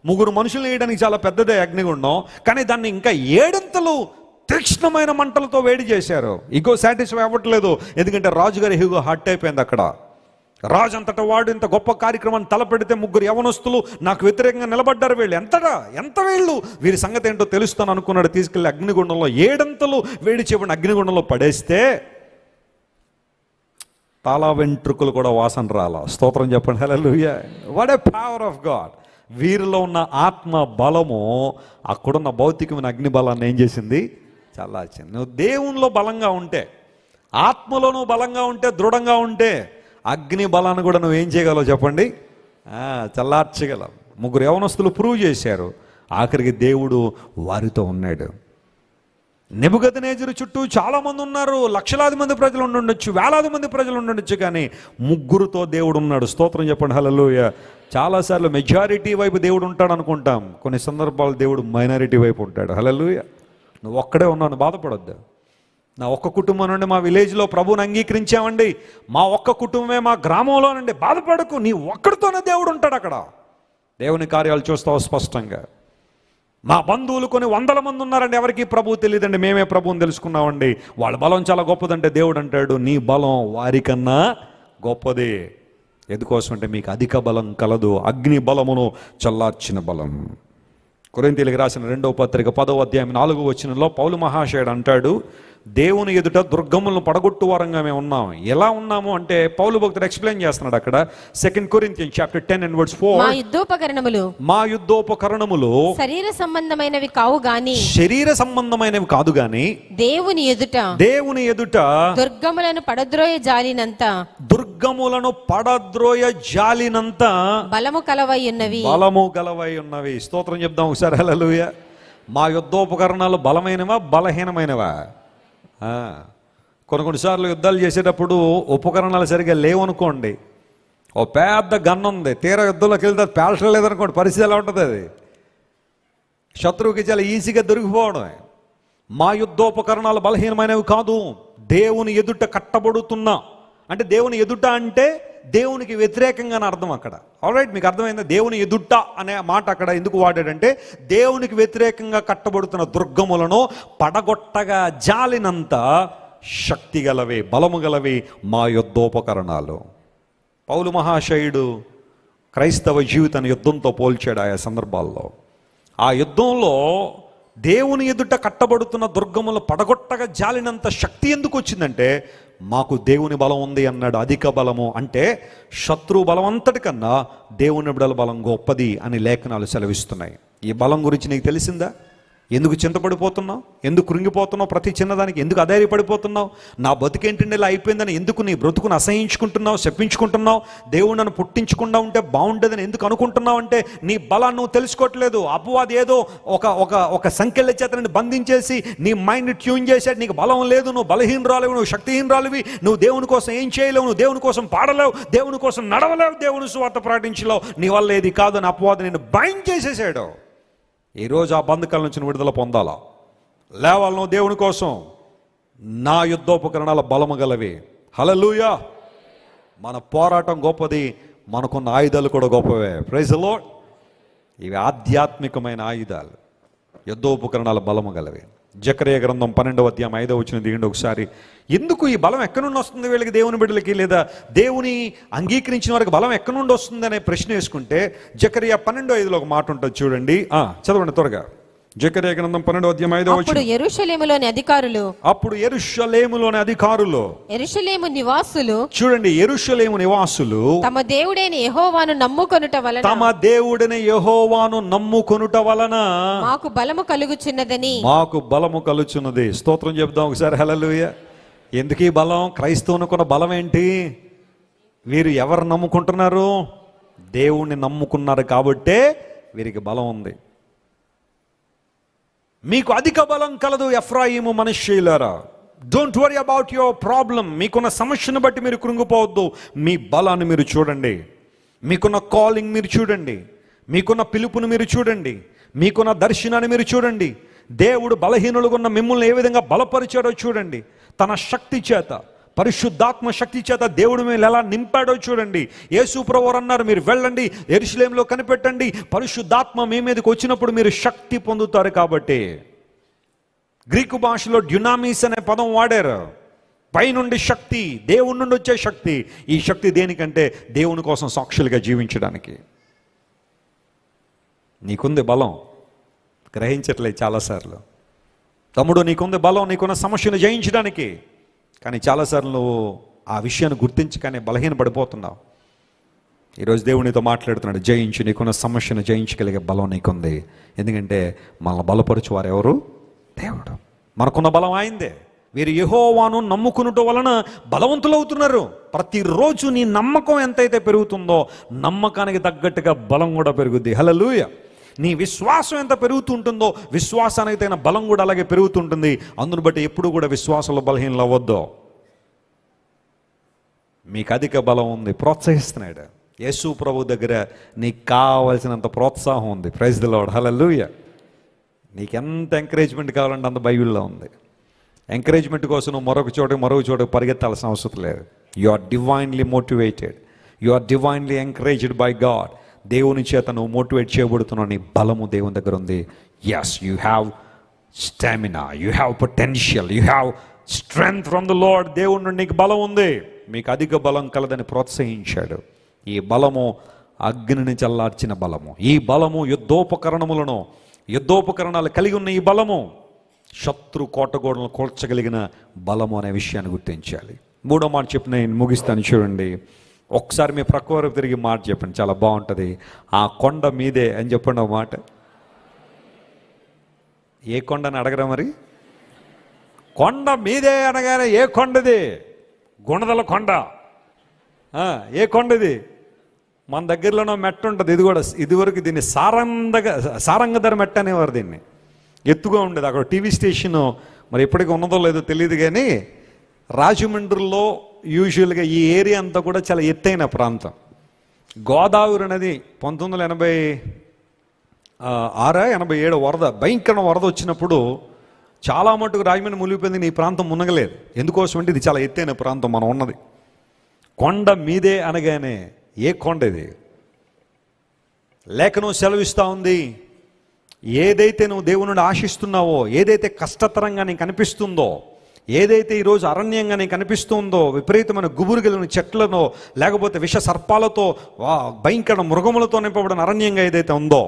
B: 3 మనుషులు వేయడానికి చాలా పెద్దదే అగ్నిగుండం. కానీ దాన్ని ఇంకా 7 అంతలు తీక్ష్ణమైన మంటలతో వేడి చేశారు. ఇగో సాటిస్ఫై అవ్వట్లేదు. ఎందుకంటే రాజుగారి హీగో హర్ట్ అయిపోయింది. అక్కడ రాజు అంతటా వాడు ఇంత గొప్ప కార్యక్రమాన్ని తలపెడితే 3 యవనస్తులు నాకు వ్యతిరేకంగా నిలబడ్డారు. వీళ్ళు ఎంత వీళ్ళు, వీరి సంగతి ఏంటో తెలుస్తాను అనుకున్నాడు. తీసుకెళ్లి అగ్నిగుండంలో 7 అంతలు వేడి చేయబడిన అగ్నిగుండంలో పడేస్తే తల వెంట్రుకలు కూడా వాసన రాలా. స్తోత్రం చెప్పండి, హల్లెలూయా. What a power of God. వీరిలో ఉన్న ఆత్మ బలము అక్కడున్న భౌతికమైన అగ్ని బలాన్ని ఏం చేసింది? చల్లార్చింది. నువ్వు దేవునిలో బలంగా ఉంటే, ఆత్మలో నువ్వు బలంగా ఉంటే, దృఢంగా ఉంటే, అగ్ని బలాన్ని కూడా నువ్వు ఏం చేయగలవు చెప్పండి? చల్లార్చగలవు. 3 యవనస్తులు ప్రూవ్ చేశారు. ఆఖరికి దేవుడు వారితో ఉన్నాడు. నెబుకద్నెజరు చుట్టూ చాలామంది ఉన్నారు. లక్షలాది మంది ప్రజలు ఉండుండొచ్చు, వేలాది మంది ప్రజలు ఉండుండొచ్చు. కానీ 3తో దేవుడు ఉన్నాడు. స్తోత్రం చెప్పండి, హల్లెలూయా. చాలాసార్లు మెజారిటీ వైపు దేవుడు ఉంటాడు అనుకుంటాం. కొన్ని సందర్భాలు దేవుడు మైనారిటీ వైపు ఉంటాడు. హల్లెలూయా. నువ్వు ఒక్కడే ఉన్నావు, బాధపడొద్దు. నా ఒక్క కుటుంబం నుండి మా విలేజ్లో ప్రభువుని అంగీకరించామండి, మా ఒక్క కుటుంబమే మా గ్రామంలో నుండి, బాధపడకు. నీ ఒక్కడితోనే దేవుడు ఉంటాడు అక్కడ. దేవుని కార్యాలు చూస్తావు స్పష్టంగా. మా బంధువులు కొన్ని 100 మంది ఉన్నారండి, ఎవరికి ప్రభువు తెలియదండి, మేమే ప్రభువుని తెలుసుకున్నామండి. వాళ్ళ బలం చాలా గొప్పదంటే దేవుడు అంటాడు, నీ బలం వారికన్నా గొప్పదే. ఎందుకోసం అంటే మీకు అధిక బలం కలదు, అగ్ని బలమును చల్లార్చిన బలం. కొరింథీయులకు రాసిన 2వ పత్రిక 10వ అధ్యాయం 4వ వచనంలో పౌలు మహాశయుడు అంటాడు, దేవుని ఎదుట దుర్గములను పడగొట్టు వారంగా మేము ఉన్నాం. ఎలా ఉన్నాము అంటే పౌలు భక్తుడు ఎక్స్ప్లెయిన్ చేస్తున్నాడు అక్కడ 2 Corinthians chapter 10 and verse 4.
C: మా యుద్ధోపకరణములు
B: శరీర సంబంధమైనవి కావు గాని
C: దేవుని ఎదుట దుర్గములను
B: పడద్రోయ జాలినంత
C: బలము
B: గలవై ఉన్నవి. స్తోత్రం చెప్దాం ఒకసారి హల్లెలూయా. మా యుద్ధోపకరణాలు బలమైనవా బలహీనమైనవా? కొన్నిసార్లు యుద్ధాలు చేసేటప్పుడు ఉపకరణాలు సరిగ్గా లేవనుకోండి, ఓ పెద్ద గన్ ఉంది, తీరా యుద్ధంలోకి వెళ్తే అది పేల్చలేదనుకోండి, పరిస్థితి ఎలా ఉంటుంది? అది శత్రువుకి చాలా ఈజీగా దొరికిపోవడమే. మా యుద్ధోపకరణాలు బలహీనమైనవి కాదు, దేవుని ఎదుట కట్టబడుతున్నా. అంటే దేవుని ఎదుట అంటే దేవునికి వ్యతిరేకంగా అని అర్థం అక్కడ. ఆల్రైట్, మీకు అర్థమైందా? దేవుని ఎదుట అనే మాట అక్కడ ఎందుకు వాడాడంటే దేవునికి వ్యతిరేకంగా కట్టబడుతున్న దుర్గములను పడగొట్టగా జాలినంత శక్తి గలవే, బలము గలవే మా యుద్ధోపకరణాలు. పౌలు మహాశయుడు క్రైస్తవ జీవితాన్ని యుద్ధంతో పోల్చాడు ఆయా సందర్భాల్లో. ఆ యుద్ధంలో దేవుని ఎదుట కట్టబడుతున్న దుర్గములు పడగొట్టగా జాలినంత శక్తి ఎందుకు వచ్చిందంటే మాకు దేవుని బలం ఉంది అన్నాడు. అధిక బలము అంటే శత్రు బలం అంతటికన్నా దేవుని బిడ్డల బలం గొప్పది అని లేఖనాలు సెలవిస్తున్నాయి. ఈ బలం గురించి నీకు తెలిసిందా? ఎందుకు చింతపడిపోతున్నావు? ఎందుకు కృంగిపోతున్నావు? ప్రతి చిన్నదానికి ఎందుకు అధైర్యపడిపోతున్నావు? నా బతుకేంటండి ఇలా అయిపోయిందని ఎందుకు నీ బ్రతుకును అసహించుకుంటున్నావు, చెప్పించుకుంటున్నావు? దేవుడు నన్ను పుట్టించకుండా ఉంటే బాగుండేదని ఎందుకు అనుకుంటున్నావు అంటే నీ బలాన్ని నువ్వు తెలుసుకోవట్లేదు. అపవాది ఏదో ఒక సంఖ్యల చేత నిన్ను బంధించేసి నీ మైండ్ ట్యూన్ చేశాడు. నీకు బలం లేదు, నువ్వు బలహీనరాలివి, నువ్వు శక్తిహీనరాలివి, నువ్వు దేవుని కోసం ఏం చేయలేవు, నువ్వు దేవుని కోసం పాడలేవు, దేవుని కోసం నడవలేవు, దేవుని సువార్త ప్రకటించలేవు, నీ వల్ల ఏది కాదు అని అపవాది నిన్ను బైండ్ చేసేసాడు. ఈరోజు ఆ బంధకాల నుంచి విడుదల పొందాలా, లేవాలను దేవుని కోసం. నా యుద్ధోపకరణాల బలము గలవి. హల్లెలూయా. మన పోరాటం గొప్పది, మనకున్న ఆయుధాలు కూడా గొప్పవే. Praise the lord. ఇవి ఆధ్యాత్మికమైన ఆయుధాలు, యుద్ధోపకరణాల బలము గలవి. జకరియా గ్రంథం 12వ అధ్యాయం 5వ వచనం దిగండి ఒకసారి. ఎందుకు ఈ బలం ఎక్కడి నుండి వస్తుంది వీళ్ళకి, దేవుని బిడ్డలకి, లేదా దేవుని అంగీకరించిన వారికి బలం ఎక్కడి నుండి వస్తుంది అనే ప్రశ్న వేసుకుంటే జకరియా 12:5లో ఒక మాట ఉంటుంది చూడండి. చదవండి త్వరగా. జకరియా గ్రంథం 12వ అధ్యాయం 5వ వచనం.
C: అప్పుడు యెరూషలేములోని అధికారులు యెరూషలేము నివాసులు,
B: చూడండి, యెరూషలేము నివాసులు
C: తమ దేవుడైన యెహోవాను నమ్ముకొనుట వలన మాకు బలము కలుగుచున్నది.
B: స్తోత్రం చెప్దాం ఒకసారి హల్లెలూయా. ఎందుకు ఈ బలం? క్రైస్తవునికున్న బలం ఏంటి? వీరు ఎవరు నమ్ముకుంటున్నారు? దేవుణ్ణి నమ్ముకున్నారు కాబట్టే వీరికి బలం ఉంది. మీకు అధిక బలం కలదు ఎఫ్రాయిము మనష్షీయులారా. Don't worry about your problem. మీకున్న సమస్యను బట్టి మీరు కృంగిపోవద్దు. మీ బలాన్ని మీరు చూడండి, మీకున్న కాలింగ్ మీరు చూడండి, మీకున్న పిలుపును మీరు చూడండి, మీకున్న దర్శనాన్ని మీరు చూడండి. దేవుడు బలహీనులుగా ఉన్న మిమ్మల్ని ఏ విధంగా బలపరిచాడో చూడండి. తన శక్తి చేత, పరిశుద్ధాత్మ శక్తి చేత దేవుడు మీరు ఎలా నింపాడో చూడండి. యేసు ప్రభువు అన్నారు, మీరు వెళ్ళండి, యెరూషలేములో కనిపెట్టండి, పరిశుద్ధాత్మ మీ మీదకి వచ్చినప్పుడు మీరు శక్తి పొందుతారు. కాబట్టి గ్రీకు భాషలో డ్యునామిస్ అనే పదం వాడారు. పైనుండి శక్తి, దేవుడి నుండి వచ్చే శక్తి. ఈ శక్తి దేనికంటే దేవుని కోసం సాక్షులుగా జీవించడానికి. నీకుంది బలం, గ్రహించట్లేదు చాలాసార్లు. తమ్ముడు, నీకుంది బలం, నీకున్న సమస్యను జయించడానికి. కానీ చాలాసార్లు నువ్వు ఆ విషయాన్ని గుర్తించగానే బలహీనపడిపోతున్నావు. ఈరోజు దేవునితో మాట్లాడుతున్నాడు, జయించు, నీకున్న సమస్యను జయించగలిగే బలం నీకుంది. ఎందుకంటే మనల్ని బలపరచు వారు ఎవరు? దేవుడు. మనకున్న బలం ఆయనదే. వీరు యెహోవాను నమ్ముకునుట వలన బలవంతులు అవుతున్నారు. ప్రతిరోజు నీ నమ్మకం ఎంతైతే పెరుగుతుందో నమ్మకానికి తగ్గట్టుగా బలం కూడా పెరుగుద్ది. హల్లెలూయా. నీ విశ్వాసం ఎంత పెరుగుతుంటుందో విశ్వాసానికి తగిన బలం కూడా అలాగే పెరుగుతుంటుంది. అందును బట్టి ఎప్పుడు కూడా విశ్వాసంలో బలహీనలు అవ్వద్దు. మీకు అధిక బలం ఉంది, ప్రోత్సహిస్తున్నాడు. యేసు ప్రభు దగ్గర నీకు కావలసినంత ప్రోత్సాహం ఉంది. Praise the Lord. హల్లెలూయా. నీకు ఎంత ఎంకరేజ్మెంట్ కావాలంటే అంత బైబిల్లో ఉంది. ఎంకరేజ్మెంట్ కోసం నువ్వు మరొక చోటకి పరిగెత్తాల్సిన అవసరం లేదు. You are divinely motivated, you are divinely encouraged by God. దేవుని చేత నువ్వు మోటివేట్ చేయబడుతున్నావు. నీ బలము దేవుని దగ్గర ఉంది. Yes, you have stamina, you have potential, you have strength from the Lord. దేవుని నుండి నీకు బలం ఉంది. మీకు అధిక బలం కలదని ప్రోత్సహించాడు. ఈ బలము అగ్నిని చల్లార్చిన బలము. ఈ బలము యుద్ధోపకరణాలు కలిగి ఉన్న ఈ బలము
A: శత్రు కోటగోడలను కూల్చగలిగిన బలము అనే విషయాన్ని గుర్తించాలి. మూడో మాట చెప్పిన నేను ముగిస్తాను, చూడండి. ఒకసారి మీ ప్రక్క వరకు తిరిగి మాట చెప్పండి, చాలా బాగుంటుంది. ఆ కొండ మీదే అని చెప్పండి ఒక మాట. ఏ కొండని అడగరా మరి? కొండ మీదే అనగానే ఏ కొండది? గుణదల కొండ. ఏ కొండది? మన దగ్గరలోనో మెట్ట ఉంటుంది, ఇది కూడా ఇదివరకు దీన్ని సారంగధర మెట్ట అనేవారు. దీన్ని ఎత్తుగా ఉండేది. అక్కడ టీవీ స్టేషను మరి ఎప్పటికీ ఉన్నదో లేదో తెలియదు, కానీ రాజమండ్రిలో యూజువల్గా ఈ ఏరియా అంతా కూడా చాలా ఎత్తైన ప్రాంతం. గోదావరి నది 1986-87 వరద, భయంకర వరద వచ్చినప్పుడు చాలా మటుకు రాజమండ్రి మునిగిపోయింది. ఈ ప్రాంతం మునగలేదు. ఎందుకోసం అంటే ఇది చాలా ఎత్తైన ప్రాంతం మనం ఉన్నది. కొండ మీదే అనగానే ఏ కొండ ఇది? లేఖనం సెలవిస్తూ ఉంది, ఏదైతే నువ్వు దేవుని నుండి ఆశిస్తున్నావో, ఏదైతే కష్టతరంగా నీకు అనిపిస్తుందో, ఏదైతే ఈరోజు అరణ్యంగా నీకు అనిపిస్తుందో, విపరీతమైన గుబురుగలిగిన చెట్లనో లేకపోతే విష సర్పాలతో భయంకర మృగములతో నింపబడిన అరణ్యంగా ఏదైతే ఉందో,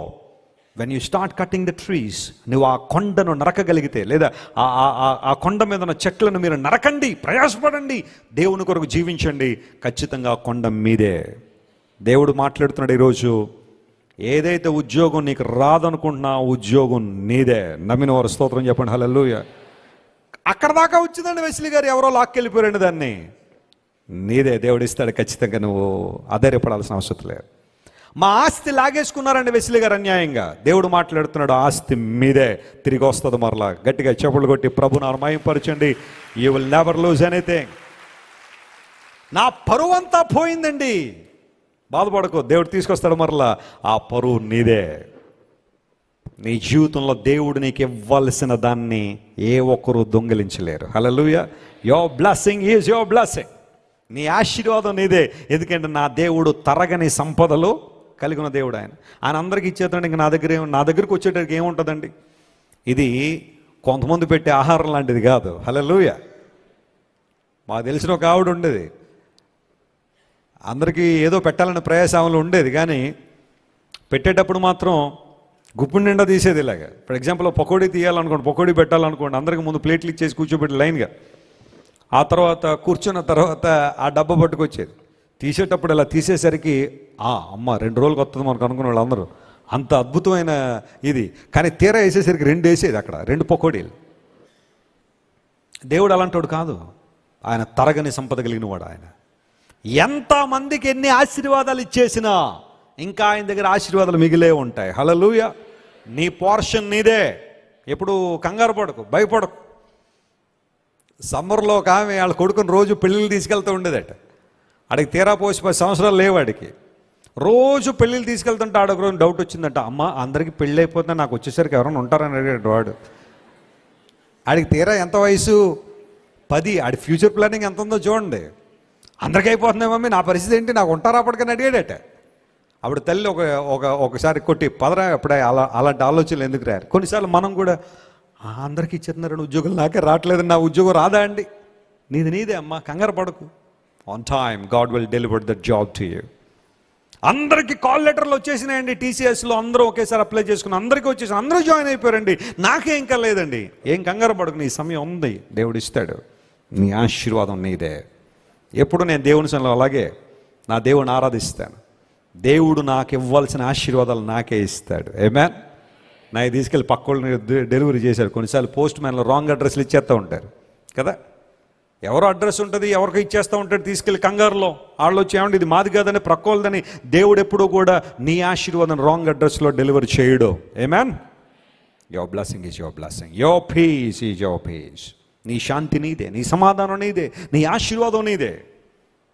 A: when you start cutting the trees, నువ్వు ఆ కొండను నరకగలిగితే, లేదా ఆ కొండ మీద ఉన్న చెట్లను మీరు నరకండి, ప్రయాసపడండి, దేవుని కొరకు జీవించండి, ఖచ్చితంగా ఆ కొండ మీదే. దేవుడు మాట్లాడుతున్నాడు ఈరోజు. ఏదైతే ఉద్యోగం నీకు రాదనుకుంటున్నా ఉద్యోగం నీదే. నమ్మిన వారు స్తోత్రం చెప్పండి, హల్లెలూయా. అక్కడ దాకా వచ్చిందండి వెస్లీ గారు, ఎవరో లాక్కెళ్ళిపోయారండి దాన్ని. నీదే, దేవుడు ఇస్తాడు ఖచ్చితంగా, నువ్వు ఆధారపడాల్సిన అవసరం లేదు. మా ఆస్తి లాగేసుకున్నారండి వెస్లీ గారు అన్యాయంగా. దేవుడు మాట్లాడుతున్నాడు, ఆస్తి మీదే, తిరిగి వస్తుంది మరలా. గట్టిగా చెప్పులు కొట్టి ప్రభుని మహిమపరచండి. You will never lose anything. నా పరువు అంతా పోయిందండి, బాధపడకు, దేవుడు తీసుకొస్తాడు మరలా. ఆ పరువు నీదే. నీ జీవితంలో దేవుడు నీకు ఇవ్వాల్సిన దాన్ని ఏ ఒక్కరూ దొంగిలించలేరు. హల్లెలూయా. Your blessing is your blessing. నీ ఆశీర్వాదం నీదే. ఎందుకంటే నా దేవుడు తరగని సంపదలు కలిగిన దేవుడు. ఆయన అందరికీ ఇచ్చేదండి. ఇంక నా దగ్గరికి వచ్చేటరికి ఏముంటుందండి? ఇది కొంతమంది పెట్టే ఆహారం లాంటిది కాదు. హల్లెలూయా. మాకు తెలిసిన ఒక ఆవిడ ఉండేది, అందరికీ ఏదో పెట్టాలనే ప్రయాసంలో ఉండేది, కానీ పెట్టేటప్పుడు మాత్రం గుప్పుడు నిండా తీసేది ఇలాగా. ఫర్ ఎగ్జాంపుల్ పకోడీ తీయాలనుకోండి, పకోడీ పెట్టాలనుకోండి, అందరికీ ముందు ప్లేట్లు ఇచ్చేసి కూర్చోబెట్టి లైన్గా, ఆ తర్వాత కూర్చున్న తర్వాత ఆ డబ్బా పట్టుకొచ్చేది. తీసేటప్పుడు ఇలా తీసేసరికి అమ్మ 2 రోజులకు వస్తుంది మనకు అనుకున్న వాళ్ళు అందరూ. అంత అద్భుతమైన ఇది. కానీ తీరా వేసేసరికి 2 వేసేది అక్కడ, 2 పకోడీలు. దేవుడు అలాంటోడు కాదు. ఆయన తరగని సంపద కలిగిన వాడు. ఆయన ఎంతమందికి ఎన్ని ఆశీర్వాదాలు ఇచ్చేసినా ఇంకా ఆయన దగ్గర ఆశీర్వాదాలు మిగిలే ఉంటాయి. హల్లెలూయా. నీ పోర్షన్ నీదే. ఎప్పుడు కంగారు పడకు, భయపడకు. సమ్మర్లో ఒక ఆమె వాళ్ళ కొడుకుని రోజు పెళ్ళిళ్ళు తీసుకెళ్తూ ఉండేదట. ఆడికి తీరా పోసి 10 సంవత్సరాలు లేవు వాడికి. రోజు పెళ్ళిళ్ళు తీసుకెళ్తుంటే ఆడొక రోజు డౌట్ వచ్చిందంట, అమ్మ అందరికీ పెళ్ళి అయిపోతే నాకు వచ్చేసరికి ఎవరైనా ఉంటారని అడిగాడు వాడు. ఆడికి తీరా ఎంత వయసు? 10. ఆడి ఫ్యూచర్ ప్లానింగ్ ఎంత ఉందో చూడండి. అందరికీ అయిపోతున్నాయి మమ్మీ, నా పరిస్థితి ఏంటి, నాకు ఉంటారా అప్పటికని అడిగాడట. అప్పుడు తల్లి ఒకసారి కొట్టి, పదరా అప్పుడే అలాంటి ఆలోచనలు ఎందుకు రారు. కొన్నిసార్లు మనం కూడా అందరికీ ఇచ్చేస్తున్నారని ఉద్యోగం నాకే రావట్లేదు, నా ఉద్యోగం రాదా అండి? నీదే అమ్మా, కంగారు పడకు. On time God will deliver that job to you. అందరికీ కాల్ లెటర్లు వచ్చేసినాయండి. టీసీఎస్లో అందరూ ఒకేసారి అప్లై చేసుకుని అందరికీ వచ్చేసి అందరూ జాయిన్ అయిపోయారండి. నాకే ఇంకా లేదండి. ఏం కంగారు పడకు, నీ సమయం ఉంది, దేవుడు ఇస్తాడు. నీ ఆశీర్వాదం నీదే. ఎప్పుడు నేను దేవుని సన్నిధిలో అలాగే నా దేవుని ఆరాధిస్తాను. దేవుడు నాకు ఇవ్వాల్సిన ఆశీర్వాదాలు నాకే ఇస్తాడు. ఆమేన్. నాకు తీసుకెళ్ళి పక్కోళ్ళని డెలివరీ చేశారు. కొన్నిసార్లు పోస్ట్ మ్యాన్లో రాంగ్ అడ్రస్లు ఇచ్చేస్తూ ఉంటారు కదా. ఎవరో అడ్రస్ ఉంటుంది, ఎవరికో ఇచ్చేస్తూ ఉంటాడు తీసుకెళ్ళి కంగారులో. వాళ్ళు వచ్చి ఏమంటే ఇది మాది కాదని ప్రక్కోళ్ళదని. దేవుడు ఎప్పుడూ కూడా నీ ఆశీర్వాదం రాంగ్ అడ్రస్లో డెలివరీ చేయడు. ఆమేన్. Your blessing is your blessing. Your peace is your peace. నీ శాంతి నీదే, నీ సమాధానం నీదే, నీ ఆశీర్వాదం నీదే.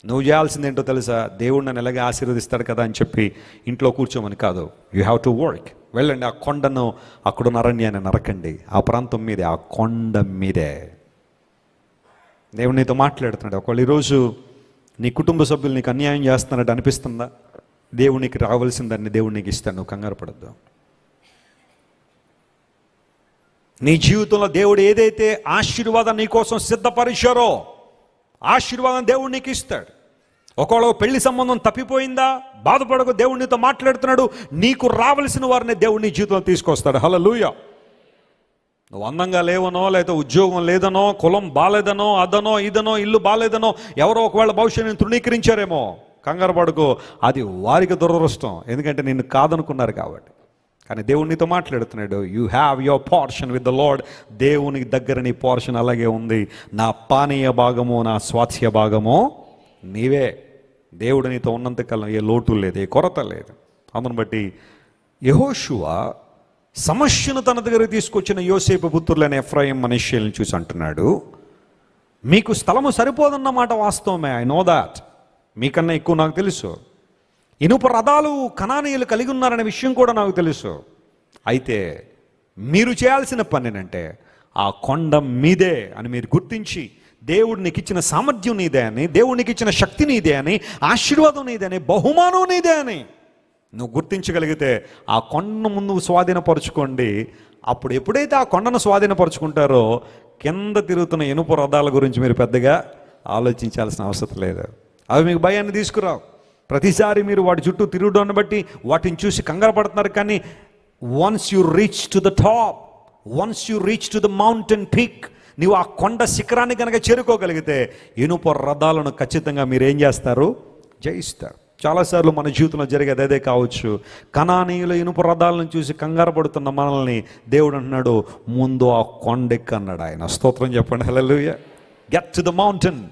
A: నువ్వు చేయాల్సింది ఏంటో తెలుసా? దేవుడు నన్ను ఎలాగే ఆశీర్వదిస్తాడు కదా అని చెప్పి ఇంట్లో కూర్చోమని కాదు. You have to work. వెళ్ళండి, ఆ కొండను, అక్కడున్న అరణ్యాన్ని నరకండి. ఆ ప్రాంతం మీదే, ఆ కొండ మీదే. దేవుడు నీతో మాట్లాడుతున్నాడు. ఒకవేళ ఈరోజు నీ కుటుంబ సభ్యులు నీకు అన్యాయం చేస్తున్నట్టు అనిపిస్తుందా? దేవునికి రావాల్సిందాన్ని దేవుడు నీకు ఇస్తాను, నువ్వు కంగారు పడద్దు. నీ జీవితంలో దేవుడు ఏదైతే ఆశీర్వాదం నీ కోసం సిద్ధపరిచారో ఆశీర్వాదం దేవుడు నీకు ఇస్తాడు. ఒకవేళ పెళ్లి సంబంధం తప్పిపోయిందా? బాధపడకు, దేవుడు నీతో మాట్లాడుతున్నాడు. నీకు రావలసిన వారిని దేవుడు నీ జీవితంలో తీసుకొస్తాడు. హల్లెలూయా. నువ్వు అందంగా లేవనో, లేకపోతే ఉద్యోగం లేదనో, కులం బాలేదనో, అదనో ఇదనో, ఇల్లు బాలేదనో, ఎవరో ఒకవేళ భవిష్యత్తుని తృణీకరించారేమో, కంగారు పడుకో. అది వారికి దురదృష్టం, ఎందుకంటే నిన్ను కాదనుకున్నారు కాబట్టి. కానీ దేవుడు నీతో మాట్లాడుతున్నాడు, you have your portion with the Lord. దేవుని దగ్గర నీ పోర్షన్ అలాగే ఉంది. నా పానీయ భాగము, నా స్వాస్థ్య భాగము నీవే. దేవుడు నీతో ఉన్నంతకాలం ఏ లోటు లేదు, ఏ కొరత లేదు. అందును బట్టి యెహోషువ సమస్యను తన దగ్గర తీసుకొచ్చిన యోసేపు పుత్రులైన ఎఫ్రాయిం మనష్షీలను చూసి అంటున్నాడు, మీకు స్థలము సరిపోదన్నమాట వాస్తవమే, ఐ నో దాట్. మీకన్నా ఎక్కువ నాకు తెలుసు. ఇనుప రథాలు కనానీయులు కలిగి ఉన్నారనే విషయం కూడా నాకు తెలుసు. అయితే మీరు చేయాల్సిన పని ఏంటంటే ఆ కొండ మీదే అని మీరు గుర్తించి, దేవుడు నీకు ఇచ్చిన సామర్థ్యం నీదే అని, దేవుడు నీకు ఇచ్చిన శక్తి నీదే అని, ఆశీర్వాదం నీదే అని, బహుమానం నీదే అని నువ్వు గుర్తించగలిగితే ఆ కొండను ముందు స్వాధీనపరుచుకోండి. అప్పుడు ఎప్పుడైతే ఆ కొండను స్వాధీనపరుచుకుంటారో కింద తిరుగుతున్న ఇనుప రథాల గురించి మీరు పెద్దగా ఆలోచించాల్సిన అవసరం లేదు. అవి మీకు భయాన్ని తీసుకురావు. ప్రతిసారి మీరు వాటి చుట్టూ తిరుగుడాన్ని బట్టి వాటిని చూసి కంగారు పడుతున్నారు. కానీ once you reach to the top, once you reach to the mountain peak, నీవు ఆ కొండ శిఖరాన్ని కనుక చేరుకోగలిగితే ఇనుప రథాలను ఖచ్చితంగా మీరు ఏం చేస్తారు? జయిస్తారు. చాలాసార్లు మన జీవితంలో జరిగేది అదే కావచ్చు. కనానీయుల ఇనుప రథాలను చూసి కంగారు పడుతున్న మనల్ని దేవుడు అంటున్నాడు, ముందు ఆ కొండెక్కన్నాడు ఆయన. స్తోత్రం చెప్పండి, హల్లెలూయా. Get to the mountain.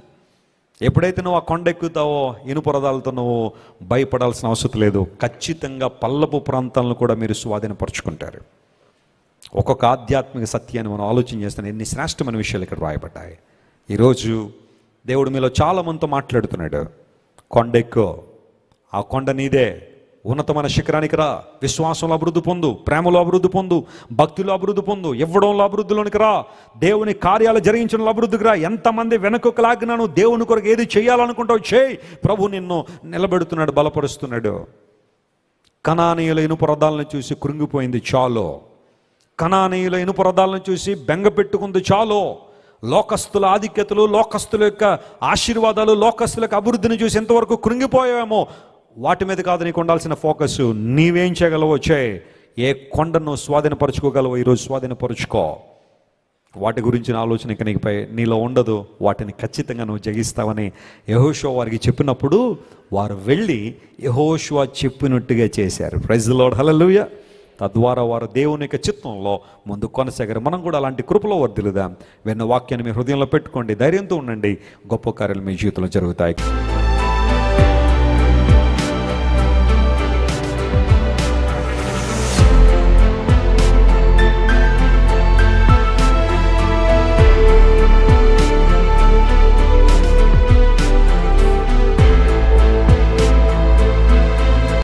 A: ఎప్పుడైతే నువ్వు ఆ కొండ ఎక్కుతావో ఇనుప రథాలతో నువ్వు భయపడాల్సిన అవసరం లేదు. ఖచ్చితంగా పల్లపు ప్రాంతాలను కూడా మీరు స్వాధీనపరుచుకుంటారు. ఒక్కొక్క ఆధ్యాత్మిక సత్యాన్ని మనం ఆలోచన చేస్తాను. ఎన్ని శ్రేష్టమైన విషయాలు ఇక్కడ రాయబడ్డాయి. ఈరోజు దేవుడు మీలో చాలామందితో మాట్లాడుతున్నాడు. కొండెక్కో, ఆ కొండ నీదే. ఉన్నతమైన శిఖరానికి రా. విశ్వాసంలో అభివృద్ధి పొందు, ప్రేమలో అభివృద్ధి పొందు, భక్తిలో అభివృద్ధి పొందు, ఇవ్వడంలో అభివృద్ధిలోనికి రా, దేవుని కార్యాలు జరిగించడంలో అభివృద్ధికి రా. ఎంతమంది వెనక్కి లాగినాను దేవుని కొరకు ఏది చేయాలనుకుంటావు చేయి. ప్రభు నిన్ను నిలబెడుతున్నాడు, బలపరుస్తున్నాడు. కనానీయుల ఇనుప రథాలను చూసి కృంగిపోయింది చాలు. కనానీయుల ఇనుప రథాలను చూసి బెంగ పెట్టుకుంది చాలు. లోకస్తుల ఆధిక్యతలు, లోకస్తుల యొక్క ఆశీర్వాదాలు, లోకస్తుల యొక్క అభివృద్ధిని చూసి ఎంతవరకు కృంగిపోయావేమో, వాటి మీద కాదు నీకు ఉండాల్సిన ఫోకస్. నీవేం చేయగలవో చేయి. ఏ కొండను స్వాధీనపరచుకోగలవో ఈరోజు స్వాధీనపరుచుకో. వాటి గురించిన ఆలోచన ఇక నీకుపై నీలో ఉండదు. వాటిని ఖచ్చితంగా నువ్వు జయిస్తావని యెహోషువ వారికి చెప్పినప్పుడు వారు వెళ్ళి యెహోషువ చెప్పినట్టుగా చేశారు. ప్రైజ్ ది లార్డ్, హల్లెలూయా. తద్వారా వారు దేవుని యొక్క చిత్తంలో ముందు కొనసాగారు. మనం కూడా అలాంటి కృపలో వర్ధిల్లుదాం. విన్న వాక్యాన్ని మీ హృదయంలో పెట్టుకోండి, ధైర్యంతో ఉండండి. గొప్ప కార్యాలు మీ జీవితంలో జరుగుతాయి.